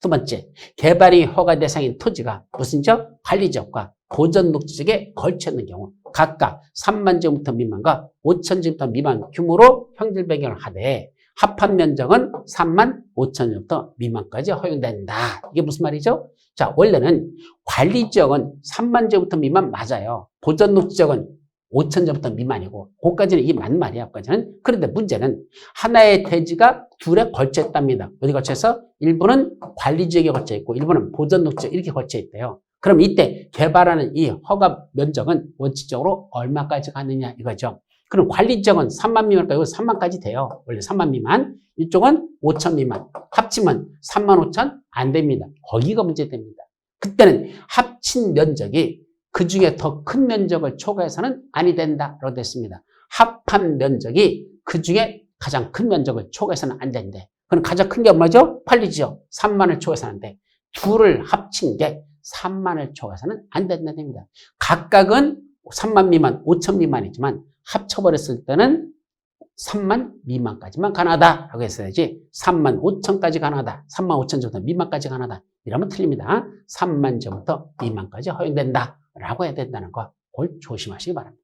Speaker 1: 두 번째, 개발이 허가 대상인 토지가 무슨 지역? 관리지역과 보전 녹지지역에 걸쳐 있는 경우 각각 3만 제곱미터 미만과 5천 제곱미터 미만 규모로 형질 변경을 하되 합한 면적은 3만 5천 제곱미터 미만까지 허용된다. 이게 무슨 말이죠? 자, 원래는 관리지역은 3만 제곱미터 미만 맞아요. 보전 녹지지역은 5천 제곱미터 미만이고 그까지는 이게 맞는 말이야. 그까지는. 그런데 문제는 하나의 대지가 둘에 걸쳐 있답니다. 어디 걸쳐 있어? 일부는 관리지역에 걸쳐 있고 일부는 보전 녹지지역 이렇게 걸쳐 있대요. 그럼 이때 개발하는 이 허가 면적은 원칙적으로 얼마까지 가느냐 이거죠. 그럼 관리지역은 3만 미만까지 3만까지 돼요. 원래 3만 미만. 이쪽은 5천 미만. 합치면 3만 5천 안 됩니다. 거기가 문제됩니다. 그때는 합친 면적이 그중에 더 큰 면적을 초과해서는 아니 된다라고 됐습니다. 합한 면적이 그중에 가장 큰 면적을 초과해서는 안 되는데 그럼 가장 큰 게 뭐죠? 관리지역 3만을 초과해서는 안 돼. 둘을 합친 게 3만을 초과해서는 안 된다는 겁니다. 각각은 3만 미만, 5천 미만이지만 합쳐버렸을 때는 3만 미만까지만 가능하다라고 했어야지 3만 5천까지 가능하다. 3만 5천 정도 미만까지 가능하다. 이러면 틀립니다. 3만 전부터 미만까지 허용된다라고 해야 된다는 거 그걸 조심하시기 바랍니다.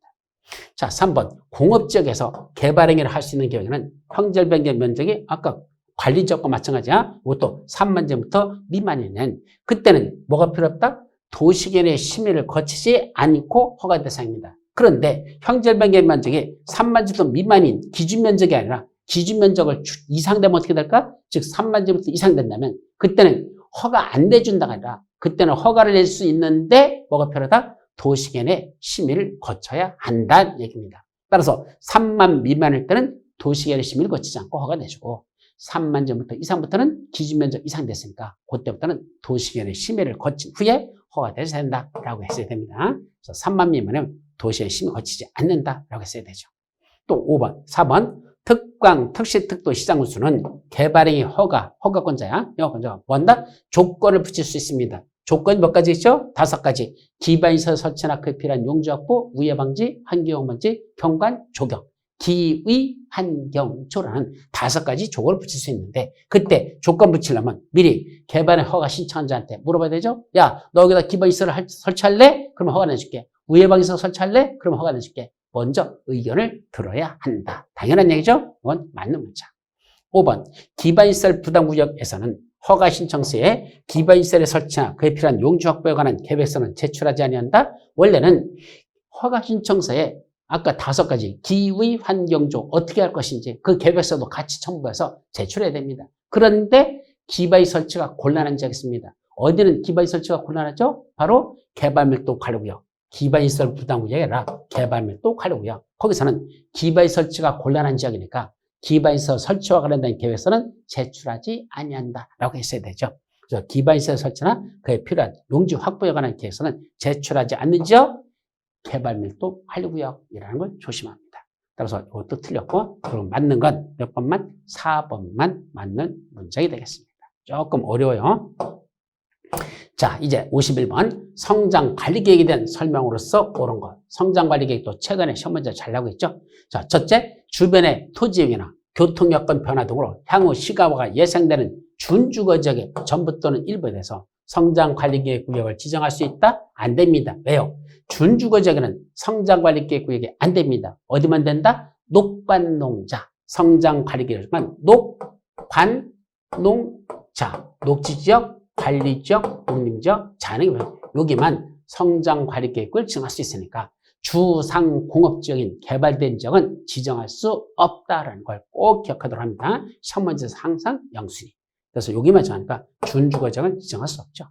Speaker 1: 자, 3번 공업지역에서 개발행위를 할 수 있는 경우에는 형질 변경 면적이 아까 관리지역과 마찬가지야. 이것도 3만 제곱미터 미만이면 그때는 뭐가 필요 없다? 도시계획의 심의를 거치지 않고 허가 대상입니다. 그런데 형질변경 면적이 3만 제곱미터 미만인 기준 면적이 아니라 기준 면적을 이상 되면 어떻게 될까? 즉 3만 제곱미터 이상 된다면 그때는 허가 안 내준다가 아니라 그때는 허가를 낼 수 있는데 뭐가 필요하다? 도시계획 심의를 거쳐야 한다는 얘기입니다. 따라서 3만 미만일 때는 도시계획 심의를 거치지 않고 허가 내주고 3만 제곱미터 이상부터는 기준 면적 이상 됐으니까 그때부터는 도시계획 심의를 거친 후에 허가돼야 된다라고 했어야 됩니다. 그래서 3만 미만은 도시계획 심의 거치지 않는다라고 했어야 되죠. 또 5번, 4번 특광, 특시, 특도 시장 우수는 개발행위 허가권자야. 허가권자가 뭐한다? 조건을 붙일 수 있습니다. 조건이 몇 가지 있죠? 5가지. 기반시설 설치나 그에 필요한 용지 확보, 우회 방지, 환경 방지, 경관, 조경. 기의, 환경, 조라는 5가지 조건을 붙일 수 있는데 그때 조건 붙이려면 미리 개발의 허가 신청한 자한테 물어봐야 되죠? 야, 너 여기다 기반시설을 설치할래? 그러면 허가 내줄게. 우회 방지시설 설치할래? 그러면 허가 내줄게. 먼저 의견을 들어야 한다. 당연한 얘기죠? 이건 맞는 문자. 5번 기반시설 부담구역에서는 허가 신청서에 기반시설의 설치나 그에 필요한 용지 확보에 관한 계획서는 제출하지 아니한다. 원래는 허가 신청서에 아까 5가지 기의, 환경조 어떻게 할 것인지 그 계획서도 같이 첨부해서 제출해야 됩니다. 그런데 기반시 설치가 곤란한 지역이 있습니다. 어디는 기반시 설치가 곤란하죠? 바로 개발밀도 관리구역. 기반시설 부담구역이 아니라 개발밀도 관리구역. 거기서는 기반시 설치가 곤란한 지역이니까 기반시설 설치와 관련된 계획서는 제출하지 아니한다라고 했어야 되죠. 그래서 기반시설 설치나 그에 필요한 용지 확보에 관한 계획서는 제출하지 않는 지역 개발밀도 관리구역이라는 걸 조심합니다. 따라서 이것도 틀렸고 그럼 맞는 건 몇 번만? 4번만 맞는 문장이 되겠습니다. 조금 어려워요. 자, 이제 51번 성장관리계획에 대한 설명으로서 옳은 것. 성장관리계획도 최근에 시험 문제 잘 나오고 있죠. 자, 첫째, 주변의 토지역이나 교통여건 변화 등으로 향후 시가화가 예상되는 준주거지역의 전부 또는 일부에 대해서 성장관리계획 구역을 지정할 수 있다? 안 됩니다. 왜요? 준주거지역에는 성장관리계획 구역이 안 됩니다. 어디만 된다? 녹관농자. 성장관리계획만 녹관농자. 녹지지역, 관리지역, 독립지역, 자연환경 여기만 성장관리계획을 지정할 수 있으니까 주상공업지역인 개발된 지역은 지정할 수 없다라는 걸 꼭 기억하도록 합니다. 시험 문제에서 항상 영순위. 그래서 여기만 정하니까 준주거지역은 지정할 수 없죠.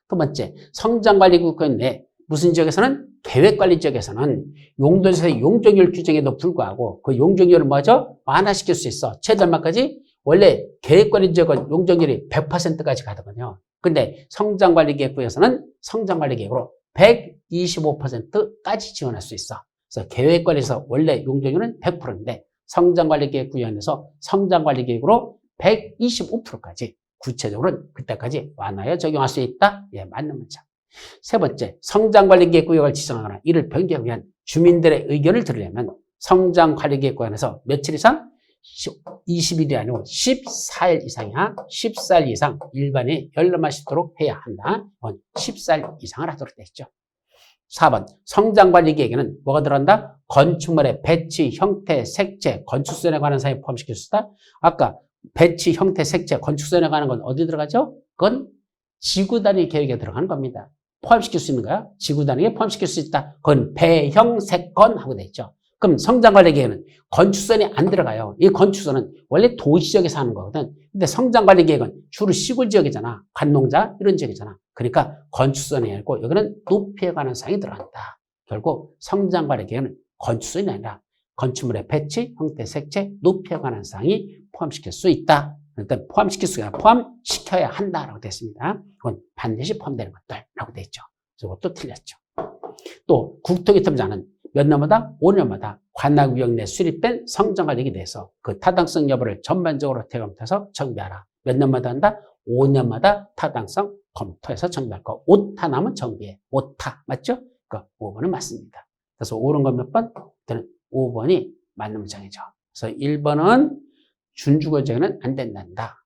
Speaker 1: 두 번째, 성장관리구역 내 무슨 지역에서는 계획관리지역에서는 용도에서의 용적률 규정에도 불구하고 그 용적률을 뭐죠? 완화시킬 수 있어. 최대 얼마까지? 원래 계획관리지역은 용적률이 100%까지 가거든요. 근데 성장관리계획구에서는 성장관리계획으로 125%까지 지원할 수 있어. 그래서 계획관리에서 원래 용적률은 100%인데 성장관리계획구에서 성장관리계획으로 125%까지 구체적으로는 그때까지 완화해 적용할 수 있다. 예, 맞는 문장. 세 번째, 성장관리계획구역을 지정하거나 이를 변경하기 위한 주민들의 의견을 들으려면 성장관리계획구역에서 며칠 이상? 20일이 아니고 14일 이상이야. 14일 이상 일반이 열람할 수 있도록 해야 한다. 14일 이상을 하도록 되어 있죠. 4번, 성장관리계획에는 뭐가 들어간다? 건축물의 배치, 형태, 색채, 건축수준에 관한 사항이 포함시킬 수 있다. 아까 배치, 형태, 색채, 건축수준에 관한 건 어디 들어가죠? 그건 지구단위 계획에 들어가는 겁니다. 포함시킬 수 있는 거야? 지구단위에 포함시킬 수 있다. 그건 배형색건 하고 돼 있죠. 그럼 성장관리계획은 건축선이 안 들어가요. 이 건축선은 원래 도시지역에서 하는 거거든. 근데 성장관리계획은 주로 시골 지역이잖아. 관농자 이런 지역이잖아. 그러니까 건축선이 아니고 여기는 높이에 관한 사항이 들어간다. 결국 성장관리계획은 건축선이 아니라 건축물의 배치, 형태, 색채, 높이에 관한 사항이 포함시킬 수 있다. 그러니까 포함시킬 수가 아니라 포함시켜야 한다라고 되어 있습니다. 그건 반드시 포함되는 것들라고 되어 있죠. 이것도 틀렸죠. 또 국토교통부장은 몇 년마다? 5년마다 관할구역 내 수립된 성장관리계획에 대해서 그 타당성 여부를 전반적으로 검토해서 정비하라. 몇 년마다 한다? 5년마다 타당성 검토해서 정비할 거. 오타 나면 정비해. 오타. 맞죠? 그러니까 5번은 맞습니다. 그래서 옳은 건 몇 번? 5번이 맞는 문장이죠. 그래서 1번은 준주거지역에는 안 된단다.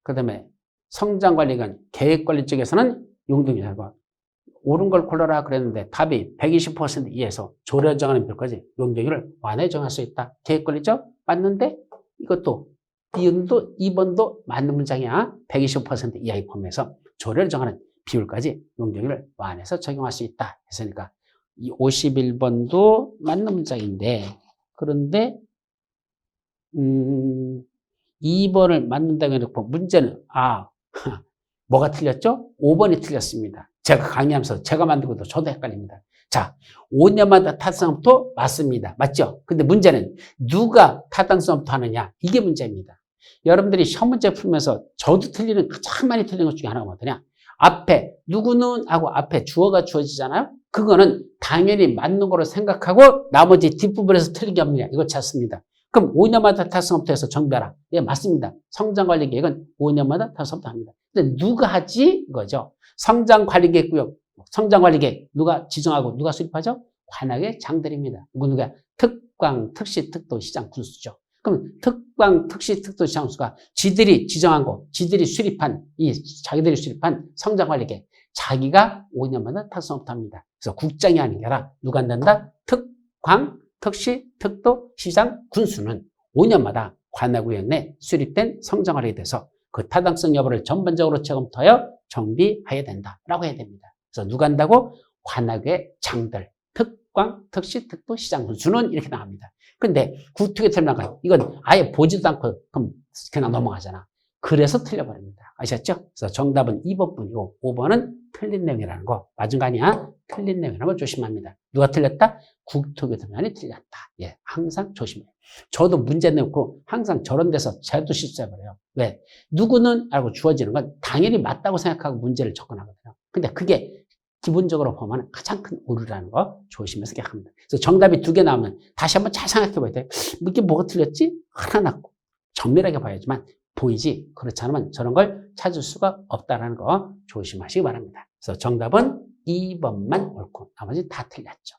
Speaker 1: 그 다음에 성장관리관 계획관리 쪽에서는 용도기사고 옳은 걸 골라라 그랬는데 답이 120% 이하에서 조례 정하는 별까지 용적률을 완화해 정할 수 있다. 계획관리죠? 맞는데 이것도 이번도 2번도 맞는 문장이야. 120% 이하에 포함해서 조례를 정하는 비율까지 용적률을 완화해서 적용할 수 있다. 했으니까 이 51번도 맞는 문장인데, 그런데 2번을 맞는다고 해놓고 문제는 뭐가 틀렸죠? 5번이 틀렸습니다. 제가 강의하면서 제가 만들고도 저도 헷갈립니다. 자, 5년마다 타당성부터 맞습니다. 맞죠? 근데 문제는 누가 타당성부터 하느냐? 이게 문제입니다. 여러분들이 시험 문제 풀면서 저도 틀리는 가장 많이 틀리는 것 중에 하나가 뭐냐? 앞에 누구는 하고 앞에 주어가 주어지잖아요. 그거는 당연히 맞는 거로 생각하고 나머지 뒷부분에서 틀린 게 없느냐? 이거 찾습니다. 그럼 5년마다 타당성부터 해서 정비하라. 예, 맞습니다. 성장관리계획은 5년마다 타당성부터 합니다. 근데 누가 하지? 이거죠. 성장관리계획 구역, 성장관리계획 누가 지정하고 누가 수립하죠? 관악의 장들입니다. 누가? 특광, 특시, 특도, 시장, 군수죠. 그럼 특광, 특시, 특도, 시장수가 지들이 지정한 거, 지들이 수립한, 자기들이 수립한 성장관리계획, 자기가 5년마다 타당성부터 합니다. 그래서 국장이 하는 게 아니라 누가 한단다? 특광, 특시, 특도, 시장, 군수는 5년마다 관악구역 내 수립된 성장관리에 대해서 그 타당성 여부를 전반적으로 점검하여 정비해야 된다라고 해야 됩니다. 그래서 누가 한다고? 관악의 장들, 특광, 특시, 특도, 시장, 군수는 이렇게 나갑니다. 근데 구특에 틀려나가요. 이건 아예 보지도 않고 그냥 넘어가잖아. 그래서 틀려버립니다. 아셨죠? 그래서 정답은 2번 뿐이고 5번은 틀린 내용이라는 거. 맞은 거 아니야? 틀린 내용이라는 걸 조심합니다. 누가 틀렸다? 국토교 틀면이 틀렸다. 예, 항상 조심해요. 저도 문제 내고 항상 저런 데서 저도 실수해버려요. 왜? 누구는 알고 주어지는 건 당연히 맞다고 생각하고 문제를 접근하거든요. 근데 그게 기본적으로 보면 가장 큰 오류라는 거 조심해서 기억합니다. 그래서 정답이 2개 나오면 다시 한번 잘 생각해 봐야 돼요. 이게 뭐가 틀렸지? 하나 났고 정밀하게 봐야지만 보이지. 그렇지 않으면 저런 걸 찾을 수가 없다는 거 조심하시기 바랍니다. 그래서 정답은 2번만 옳고 나머지 다 틀렸죠.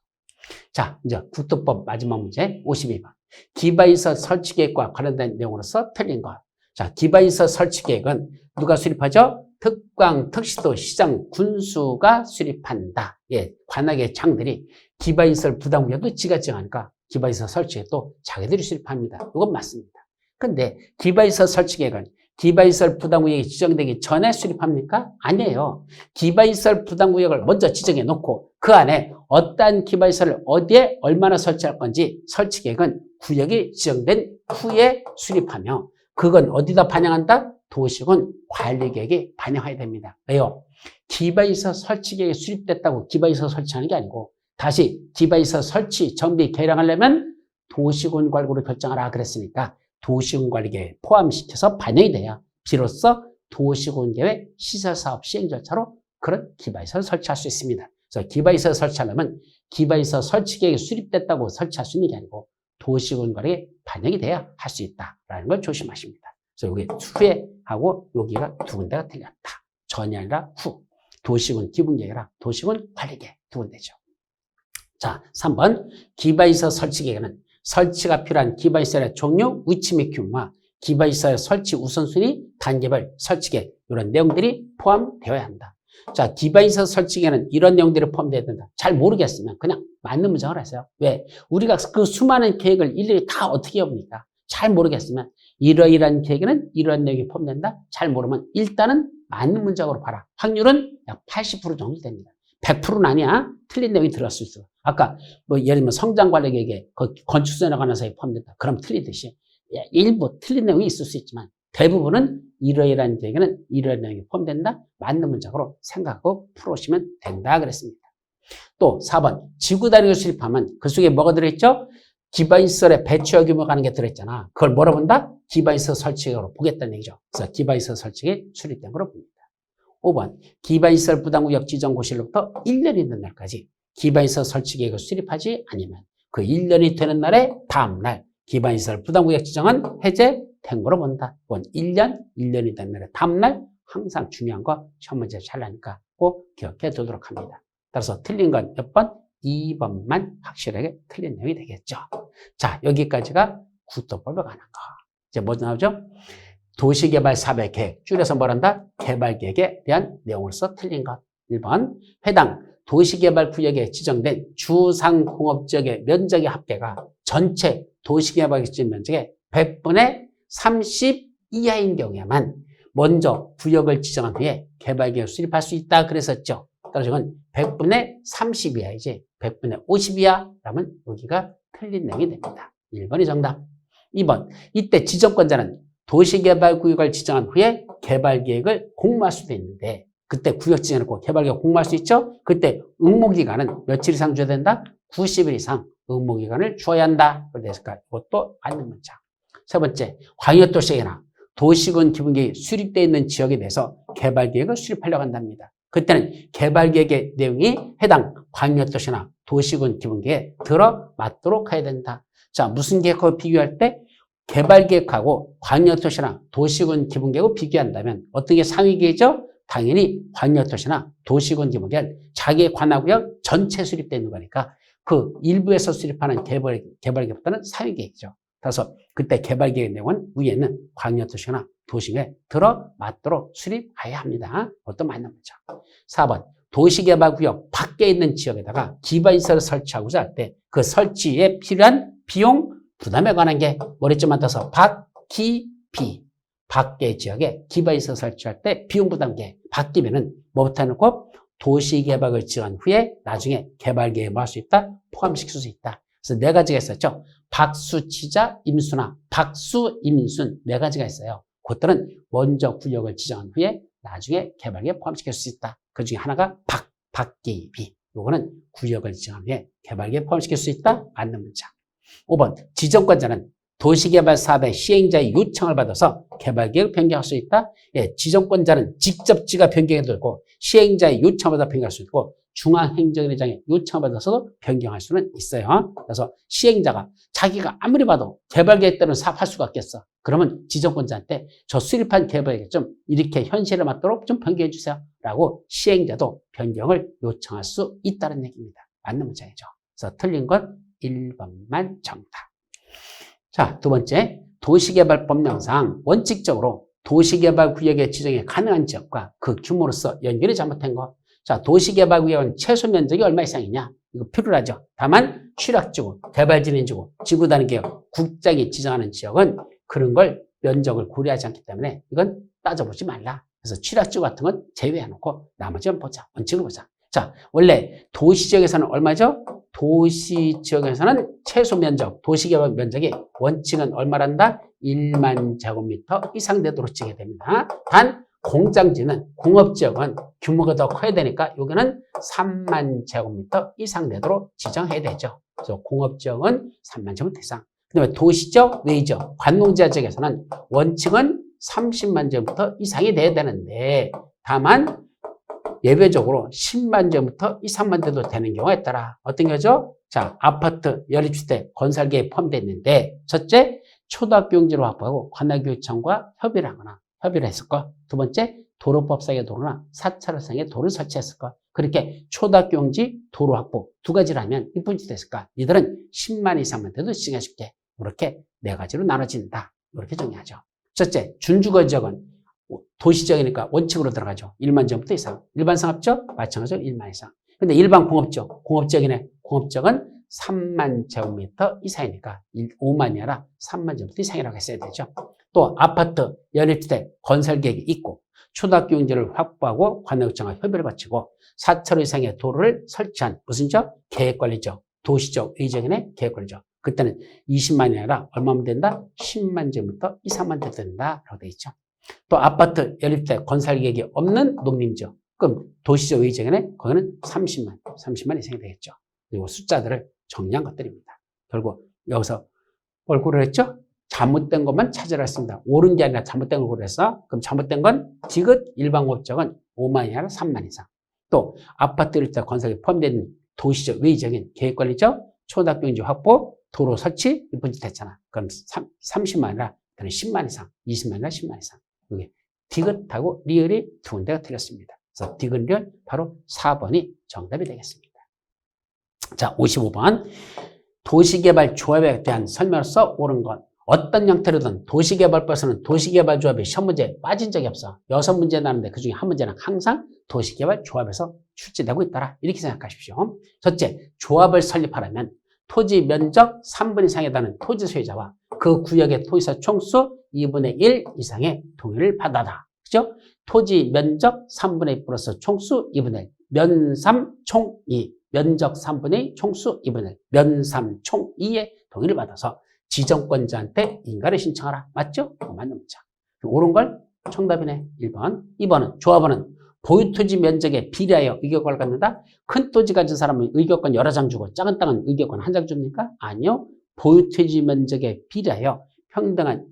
Speaker 1: 자, 이제 국토법 마지막 문제 52번. 기반시설 설치 계획과 관련된 내용으로서 틀린 것. 자, 기반시설 설치 계획은 누가 수립하죠? 특광, 특시도, 시장, 군수가 수립한다. 예, 관악의 장들이 기반시설 부담구역도 지가 정하니까 기반시설 설치계획도 자기들이 수립합니다. 이건 맞습니다. 근데 기반시설 설치계획은 기반시설 부담구역이 지정되기 전에 수립합니까? 아니에요. 기반시설 부담구역을 먼저 지정해 놓고 그 안에 어떠한 기반시설을 어디에 얼마나 설치할 건지 설치계획은 구역이 지정된 후에 수립하며 그건 어디다 반영한다? 도시군 관리계획에 반영해야 됩니다. 왜요? 기반시설 설치계획이 수립됐다고 기반시설 설치하는 게 아니고 다시 기반시설 설치, 정비, 개량하려면 도시군 관리구로 결정하라 그랬으니까 도시군관리계획 포함시켜서 반영이 돼야 비로소 도시군계획 시설사업 시행 절차로 그런 기반시설을 설치할 수 있습니다. 그래서 기반시설 설치하려면 기반시설 설치계획이 수립됐다고 설치할 수 있는 게 아니고 도시군관리계획 반영이 돼야 할 수 있다라는 걸 조심하십니다. 그래서 여기 후에 하고 여기가 2군데가 틀렸다. 전이 아니라 후. 도시군 기본계획이라 도시군 관리계획 2군데죠. 자, 3번 기반시설 설치계획은 설치가 필요한 기반시설의 종류, 위치 및 규모와 기반시설 설치 우선순위, 단계별 설치계획 이런 내용들이 포함되어야 한다. 자, 기반시설 설치계획에는 이런 내용들이 포함되어야 된다. 잘 모르겠으면 그냥 맞는 문장을 하세요. 왜? 우리가 그 수많은 계획을 일일이 다 어떻게 해봅니까? 잘 모르겠으면 이러이러한 계획에는 이러한 내용이 포함된다. 잘 모르면 일단은 맞는 문장으로 봐라. 확률은 약 80% 정도 됩니다. 100%는 아니야. 틀린 내용이 들어갈 수 있어. 아까 뭐 예를 들면 성장관리계획에 건축수에 관한 사항이 포함된다. 그럼 틀리듯이 일부 틀린 내용이 있을 수 있지만 대부분은 이러이러한 계획에는 이러한 내용이 포함된다. 맞는 문장으로 생각하고 풀어오시면 된다 그랬습니다. 또 4번 지구단위를 수립하면 그 속에 뭐가 들어있죠? 기반시설의 배치와 규모가 하는 게 들어있잖아. 그걸 뭐라 본다? 기반시설 설치계획으로 보겠다는 얘기죠. 그래서 기반시설 설치계획 수립된 거로 봅니다. 5번 기반시설 부담구역 지정 고시로부터 1년이 된 날까지 기반시설 설치계획을 수립하지 않으면 그 1년이 되는 날의 다음 날 기반시설 부담구역 지정은 해제된 거로 본다. 이건 1년이 된 날의 다음 날 항상 중요한 거 시험 문제 잘 나니까 꼭 기억해 두도록 합니다. 따라서 틀린 건 몇 번? 2번만 확실하게 틀린 내용이 되겠죠. 자, 여기까지가 국토법에 관한 거. 이제 뭐 나오죠? 도시개발 사업의 계획, 줄여서 뭐란다? 개발계획에 대한 내용으로서 틀린 것. 1번, 해당 도시개발구역에 지정된 주상공업지역의 면적의 합계가 전체 도시개발지역 면적의 100분의 30 이하인 경우에만 먼저 구역을 지정한 후에 개발계획을 수립할 수 있다 그랬었죠. 따라서 이건 100분의 30이야지 100분의 50이야 라면 여기가 틀린 내용이 됩니다. 1번이 정답. 2번, 이때 지정권자는 도시개발구역을 지정한 후에 개발계획을 공모할 수도 있는데 그때 구역 지정해놓고 개발계획 공모할 수 있죠? 그때 응모기간은 며칠 이상 줘야 된다? 90일 이상 응모기간을 주어야 한다. 그래서 이것도 맞는 문장. 세 번째, 광역도시계획이나 도시군 기본계획이 수립되어 있는 지역에 대해서 개발계획을 수립하려고 한답니다. 그때는 개발계획의 내용이 해당 광역도시나 도시군 기본계획에 들어맞도록 해야 된다. 자, 무슨 계획하고 비교할 때? 개발계획하고 광역도시나 도시군 기본계획을 비교한다면 어떤 게 상위계획이죠? 당연히 광역도시나 도시군 기본계획은 자기의 관할구역 전체 수립되는 거니까 그 일부에서 수립하는 개발계획보다는 상위계획이죠. 그래서 그때 개발계획 내용은 위에는 광역도시나 도시계획에 들어맞도록 수립해야 합니다. 그것도 맞는 문장. 4번, 도시개발구역 밖에 있는 지역에다가 기반시설을 설치하고자 할 때 그 설치에 필요한 비용 부담에 관한 게 머리좀 만들어서 박기비. 밖의 지역에 기반시설 설치할 때 비용 부담계 바뀌면은 뭐부터 해놓고 도시개발을 지은 후에 나중에 개발계획을 할 수 있다, 포함시킬 수 있다. 그래서 네 가지가 있었죠. 박수치자, 임수나 박수, 임순 네 가지가 있어요. 그것들은 먼저 구역을 지정한 후에 나중에 개발계획에 포함시킬 수 있다. 그 중에 하나가 박기비. 요거는 구역을 지정한 후에 개발계획에 포함시킬 수 있다. 맞는 문장. 5번, 지정권자는 도시개발 사업의 시행자의 요청을 받아서 개발계획을 변경할 수 있다. 예, 지정권자는 직접 지가 변경해도 되고 시행자의 요청을 받아 변경할 수 있고 중앙행정위원장의 요청을 받아서도 변경할 수는 있어요. 그래서 시행자가 자기가 아무리 봐도 개발계획 때는 사업할 수가 없겠어. 그러면 지정권자한테 저 수립한 개발계획 좀 이렇게 현실에 맞도록 좀 변경해 주세요. 라고 시행자도 변경을 요청할 수 있다는 얘기입니다. 맞는 문장이죠. 그래서 틀린 건 1번만 정답. 자, 두 번째, 도시개발법령상 원칙적으로 도시개발구역의 지정이 가능한 지역과 그 규모로서 연결이 잘못된 거. 자, 도시개발구역은 최소 면적이 얼마 이상이냐? 이거 필요하죠. 다만 취락지구, 개발진행지구, 지구단위계획, 국장이 지정하는 지역은 그런 걸 면적을 고려하지 않기 때문에 이건 따져보지 말라. 그래서 취락지구 같은 건 제외해놓고 나머지는 보자. 원칙을 보자. 자, 원래 도시지역에서는 얼마죠? 도시지역에서는 최소 면적, 도시개발 면적이 원칙은 얼마란다? 1만 제곱미터 이상 되도록 지게 됩니다. 단 공장지는 공업지역은 규모가 더 커야 되니까 여기는 3만 제곱미터 이상 되도록 지정해야 되죠. 그래서 공업지역은 3만 제곱미터 이상. 그 다음에 도시지역, 외지역, 관농지역에서는 원칙은 30만 제곱미터 이상이 돼야 되는데 다만 예외적으로 10만 제곱미터 이상만 돼도 되는 경우가 있더라. 어떤 거죠? 자, 아파트, 연립주택, 건설계획에 포함되어 있는데 첫째, 초등학교 용지를 확보하고 관할교육청과 협의를 하거나 협의를 했을 것. 두 번째, 도로법상의 도로나 4차로상의 도로를 설치했을 것. 그렇게 초등학교 용지, 도로 확보 두 가지를 하면 몇 분지 됐을까? 이들은 10만 이상만 돼도 시간 쉽게 이렇게 네 가지로 나눠진다. 이렇게 정리하죠. 첫째, 준주거지역은 도시지역이니까 원칙으로 들어가죠. 1만 제곱미터 이상. 일반 상업지역 마찬가지로 1만 이상. 근데 일반 공업지역, 공업지역이네. 공업지역은 3만 제곱미터 이상이니까 5만이 아니라 3만 제곱미터 이상이라고 했어야 되죠. 또 아파트, 연립주택, 건설계획이 있고 초등학교 용지를 확보하고 관할구청과 협의를 거치고 4차로 이상의 도로를 설치한 무슨 지역? 계획관리지역, 도시지역, 외지역이네. 계획관리지역. 그때는 20만이 아니라 얼마면 된다? 10만 제곱미터 이상만 돼도 된다라고 되어 있죠. 또 아파트, 연립주택, 건설계획이 없는 농림지역. 그럼 도시지역, 외지역이네. 거기는 30만 이상이 되겠죠. 그리고 숫자들을 정리한 것들입니다. 결국 여기서 뭘 고려했죠? 잘못된 것만 찾으라 했습니다. 옳은 게 아니라 잘못된 걸 고려했어. 그럼 잘못된 건 디귿 일반 공업지역은 5만이 아니라 3만 이상. 또 아파트, 연립주택, 건설이 포함된 도시적, 외지적인 계획관리적, 초등학교 용지 확보, 도로 설치, 이분지 됐잖아. 그럼 30만 아니라 10만 이상, 20만 아니라 10만 이상. 이게 디귿하고 리을이 두 군데가 틀렸습니다. 그래서 디귿 리을 바로 4번이 정답이 되겠습니다. 자, 55번. 도시개발 조합에 대한 설명으로서 옳은 것. 어떤 형태로든 도시개발법에서는 도시개발조합이 시험 문제에 빠진 적이 없어. 6문제 나는데 그중에 한 문제는 항상 도시개발조합에서 출제되고 있더라. 이렇게 생각하십시오. 첫째, 조합을 설립하려면 토지 면적 3분 이상에 달하는 토지 소유자와 그 구역의 토지사 총수 2분의 1 이상의 동의를 받아라. 그죠? 토지 면적 3분의 1 플러스 총수 2분의 1. 면삼 총 2, 면적 3분의 총수 2분의 1, 면삼 총 2의 동의를 받아서 지정권자한테 인가를 신청하라. 맞죠? 맞는 문장. 옳은 걸 정답이네. 1번. 2번은 조합원은 보유토지 면적에 비례하여 의결권을 갖는다. 큰 토지 가진 사람은 의결권 여러 장 주고 작은 땅은 의결권 한 장 줍니까? 아니요. 보유토지 면적에 비례하여 평등한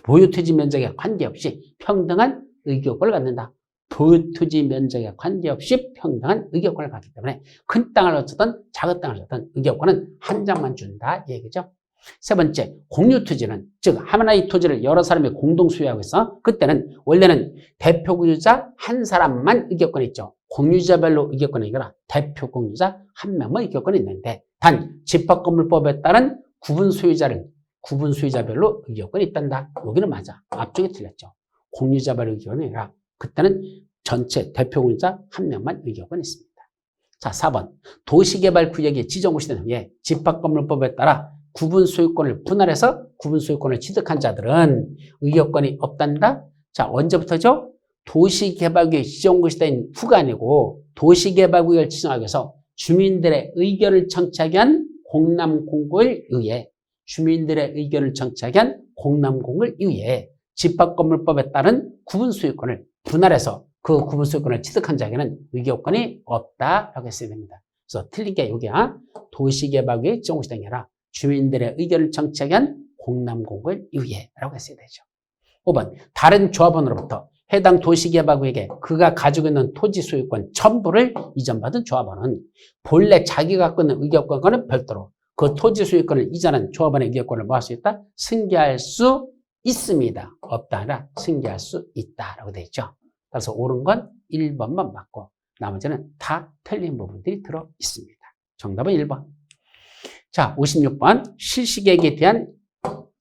Speaker 1: 보유토지 면적에 관계없이 평등한 의결권을 갖는다. 보유토지 면적에 관계없이 평등한 의결권을 갖기 때문에 큰 땅을 얻든 작은 땅을 얻든 의결권은 한 장만 준다 이 얘기죠. 세 번째, 공유토지는 즉 하나의 토지를 여러 사람이 공동 소유하고 있어. 그때는 원래는 대표 공유자 한 사람만 의결권이 있죠. 공유자별로 의결권이 아니라 대표 공유자 한 명만 의결권이 있는데 단 집합건물법에 따른 구분 소유자별로 의결권이 있단다. 여기는 맞아. 앞쪽에 틀렸죠. 공유자별로 의결권이 아니라 그때는 전체 대표 공유자 한 명만 의결권이 있습니다. 자, 4번. 도시개발구역이 지정고시된 후에 집합건물법에 따라 구분 소유권을 분할해서 구분 소유권을 취득한 자들은 의결권이 없단다. 자, 언제부터죠? 도시개발구역이 지정고시된 후가 아니고 도시개발구역을 지정하기 위해서 주민들의 의견을 청취하기 위한 공람공고에 의해 집합건물법에 따른 구분 소유권을 분할해서 그 구분 소유권을 취득한 자에게는 의결권이 없다라고 했어야 됩니다. 그래서 틀린 게 여기야. 도시개발구역이 지정고시된 게 아니라 주민들의 의견을 청취하기 위한 공람공고에 의해라고 했어야 되죠. 5번. 다른 조합원으로부터 해당 도시개발구역에 그가 가지고 있는 토지 소유권 전부를 이전받은 조합원은 본래 자기가 갖고 있는 의결권과는 별도로 그 토지 소유권을 이전한 조합원의 의결권을 뭐 할 수 있다? 승계할 수 있습니다. 없다 아니라 승계할 수 있다라고 되어 있죠. 그래서 옳은 건 1번만 맞고 나머지는 다 틀린 부분들이 들어 있습니다. 정답은 1번. 자, 56번. 실시계획에 대한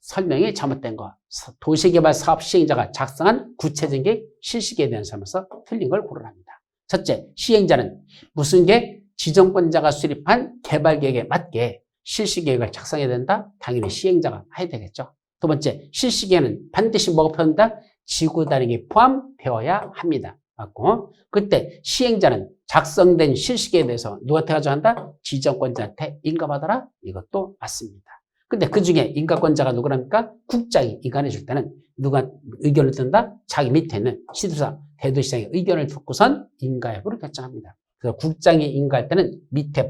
Speaker 1: 설명이 잘못된 거. 도시개발 사업 시행자가 작성한 구체적인 계획 실시계획에 대한 설명에서 틀린 걸 고르랍니다. 첫째, 시행자는 무슨 계획? 지정권자가 수립한 개발계획에 맞게 실시계획을 작성해야 된다? 당연히 시행자가 해야 되겠죠. 두 번째, 실시계획은 반드시 뭐가 포함된다? 지구 단위가 포함되어야 합니다. 맞고, 그때 시행자는 작성된 실시계획에 대해서 누구한테 가져간다? 지정권자한테 인가받아라? 이것도 맞습니다. 근데 그 중에 인가권자가 누구랍니까? 국장이 인가해 줄 때는 누가 의견을 든다? 자기 밑에 있는 시도사, 대도시장의 의견을 듣고선 인가 여부를 결정합니다. 그래서 국장이 인가할 때는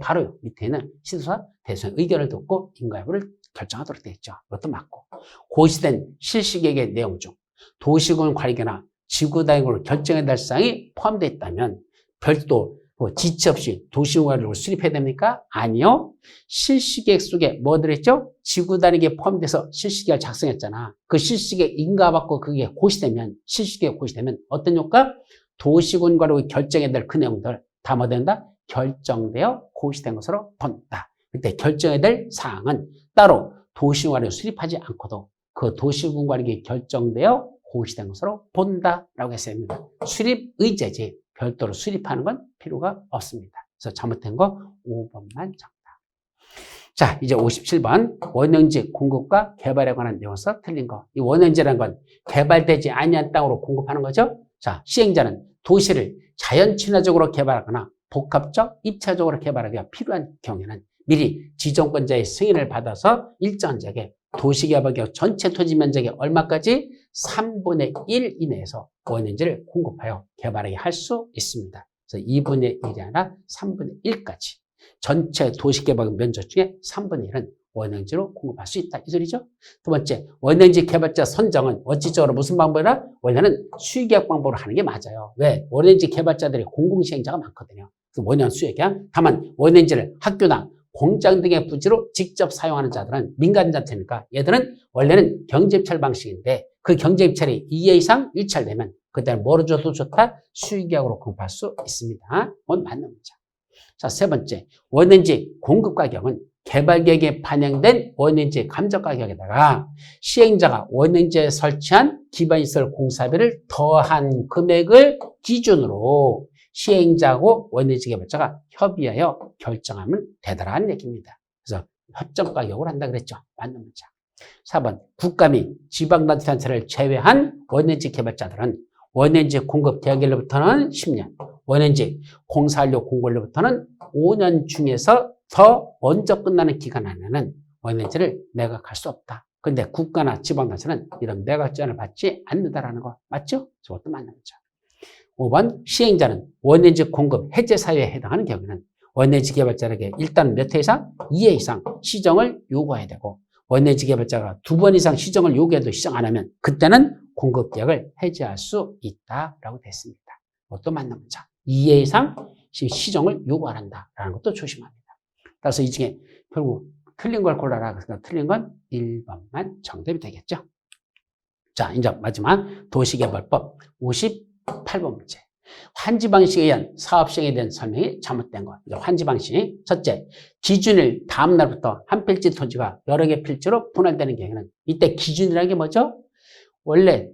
Speaker 1: 바로 밑에 있는 시도사, 대도시장의 의견을 듣고 인가 여부를 결정하도록 되어 있죠. 이것도 맞고. 고시된 실시계획의 내용 중 도시군 관리계나 지구단위로 결정해야 될 사항이 포함되어 있다면 별도 지체 없이 도시공간을 수립해야 됩니까? 아니요. 실시계획 속에 뭐 들어있죠? 지구단위계획에 포함돼서 실시계획을 작성했잖아. 그 실시계획 인가받고 그게 고시되면, 실시계획 고시되면 어떤 효과? 도시군과로 결정해야 될 그 내용들 다 뭐 된다? 결정되어 고시된 것으로 본다. 그때 결정해야 될 사항은 따로 도시공간을 수립하지 않고도 그 도시군관리계획이 결정되어 고시된 것으로 본다라고 했어야 합니다. 수립 의제지 별도로 수립하는 건 필요가 없습니다. 그래서 잘못된 거 5번만 정답. 자, 이제 57번 원형지 공급과 개발에 관한 내용에서 틀린 거. 이 원형지라는 건 개발되지 아니한 땅으로 공급하는 거죠. 자, 시행자는 도시를 자연 친화적으로 개발하거나 복합적, 입체적으로 개발하기가 필요한 경우에는 미리 지정권자의 승인을 받아서 일정한 지역에 도시개발구역 전체 토지 면적의 얼마까지? 3분의 1 이내에서 원형지를 공급하여 개발하게 할 수 있습니다. 그래서 2분의 1이 아니라 3분의 1까지 전체 도시개발 면적 중에 3분의 1은 원형지로 공급할 수 있다. 이 소리죠. 두 번째, 원형지 개발자 선정은 원칙적으로 무슨 방법이라? 원래는 수의계약 방법으로 하는 게 맞아요. 왜? 원형지 개발자들이 공공시행자가 많거든요. 그래서 원형 수의계약. 다만 원형지를 학교나 공장 등의 부지로 직접 사용하는 자들은 민간단체니까 얘들은 원래는 경제입찰 방식인데 그 경제입찰이 2회 이상 일찰되면 그때는 뭐로 줘도 좋다? 수의계약으로 공급할 수 있습니다. 그건 맞는 문제. 자, 세 번째, 원형지 공급 가격은 개발계획에 반영된 원형지 감정 가격에다가 시행자가 원형지에 설치한 기반시설 공사비를 더한 금액을 기준으로 시행자하고 원형지 개발자가 협의하여 결정하면 되더라는 얘기입니다. 그래서 협정 가격으로 한다 그랬죠. 맞는 문제. 4번, 국가 및 지방단체를 제외한 원형지 개발자들은 원형지 공급 대기일로부터는 10년, 원연직 공사완료 공고일로부터는 5년 중에서 더 먼저 끝나는 기간 안에는 원연지를 매각할 수 없다. 근데 국가나 지방자치는 이런 매각 제한을 받지 않는다라는 거 맞죠? 저것도 맞는 거죠. 5번 시행자는 원연지 공급 해제 사유에 해당하는 경우에는 원연지 개발자에게 일단 몇 회 이상? 2회 이상 시정을 요구해야 되고 원연지 개발자가 2번 이상 시정을 요구해도 시정 안 하면 그때는 공급 계약을 해제할 수 있다라고 됐습니다. 그것도 맞는 거죠. 2회 이상 시정을 요구 안 한다라는 것도 조심합니다. 따라서 이 중에 결국 틀린 걸 골라라. 그래서 틀린 건 1번만 정답이 되겠죠. 자, 이제 마지막 도시개발법 58번 문제. 환지 방식에 의한 사업 시행에 대한 설명이 잘못된 것. 환지 방식. 첫째, 기준일 다음 날부터 한 필지 토지가 여러 개 필지로 분할되는 경우에는 이때 기준이라는 게 뭐죠? 원래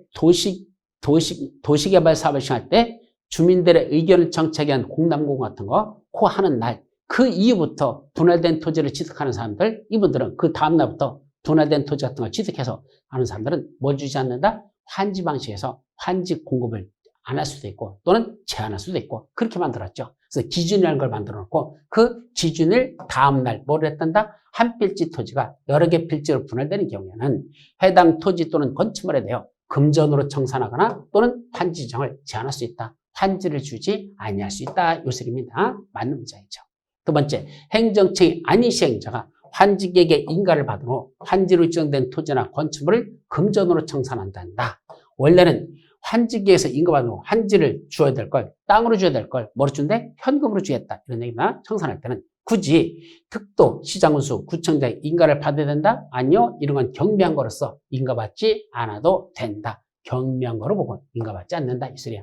Speaker 1: 도시개발 사업을 시행할 때 주민들의 의견을 정착하기 위한 공담공 같은 거 코 하는 날, 그 이후부터 분할된 토지를 취득하는 사람들, 이분들은 그 다음 날부터 분할된 토지 같은 걸 취득해서 하는 사람들은 뭘 주지 않는다? 환지 방식에서 환지 공급을 안 할 수도 있고 또는 제한할 수도 있고 그렇게 만들었죠. 그래서 기준이라는 걸 만들어 놓고 그 기준을 다음 날 뭐를 했단다? 한 필지 토지가 여러 개 필지로 분할되는 경우에는 해당 토지 또는 건축물에 대하여 금전으로 청산하거나 또는 환지 지정을 제한할 수 있다. 환지를 주지 아니할 수 있다. 요 소리입니다. 맞는 문장이죠. 두 번째, 행정청이 아닌 시행자가 환지객의 인가를 받은 후 환지로 지정된 토지나 건축물을 금전으로 청산한다. 원래는 환지기에서 인가받은 후 환지를 주어야 될 걸, 땅으로 줘야 될 걸, 뭐로 준대? 현금으로 주겠다. 이런 얘기나 청산할 때는 굳이 특도, 시장군수, 구청장의 인가를 받아야 된다? 아니요. 이런 건 경미한 거로서 인가받지 않아도 된다. 경미한 거로 보고 인가받지 않는다. 이 소리야.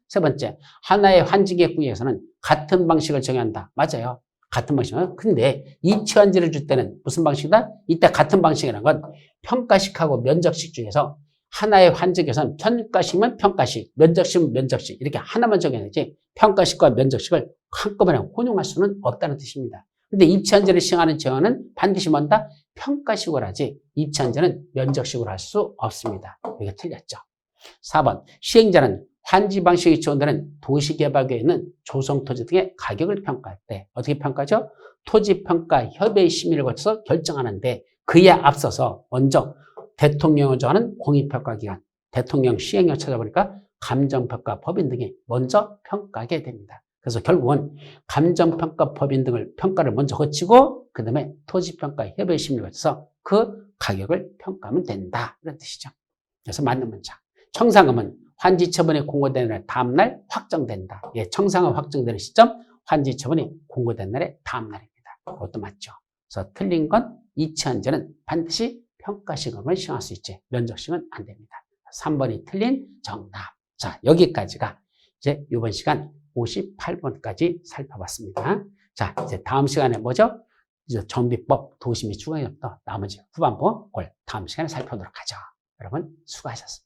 Speaker 1: 세 번째, 하나의 환지기의 구역에서는 같은 방식을 정한다. 맞아요. 같은 방식은. 근데 입지환지를 줄 때는 무슨 방식이다? 이때 같은 방식이라는 건 평가식하고 면적식 중에서 하나의 환지기에서는 평가식이면 평가식, 면적식이면 면적식 이렇게 하나만 정해야지 평가식과 면적식을 한꺼번에 혼용할 수는 없다는 뜻입니다. 근데 입지환지를 시행하는 지역은 반드시 뭔다? 평가식으로 하지 입지환지는 면적식으로 할 수 없습니다. 이게 틀렸죠. 4번, 시행자는 환지 방식이 지원되는 도시개발계에 있는 조성토지 등의 가격을 평가할 때 어떻게 평가죠? 토지평가협의회 심의를 거쳐서 결정하는데 그에 앞서서 먼저 대통령을 정하는 공익평가기관, 대통령 시행령 찾아보니까 감정평가법인 등이 먼저 평가하게 됩니다. 그래서 결국은 감정평가법인 등을 평가를 먼저 거치고 그 다음에 토지평가협의회 심의를 거쳐서 그 가격을 평가하면 된다. 이런 뜻이죠. 그래서 맞는 문장. 청산금은 환지 처분이 공고된 날 다음 날 확정된다. 예, 청산금 확정되는 시점 환지 처분이 공고된 날의 다음 날입니다. 그것도 맞죠. 그래서 틀린 건 이치환지는 반드시 평가시금을 시행할 수 있지 면적시금은 안 됩니다. 3번이 틀린 정답. 자, 여기까지가 이제 이번 시간 58번까지 살펴봤습니다. 자, 이제 다음 시간에 뭐죠? 이제 정비법, 도시 및 주거협도 나머지 후반부 그걸 다음 시간에 살펴보도록 하죠. 여러분 수고하셨습니다.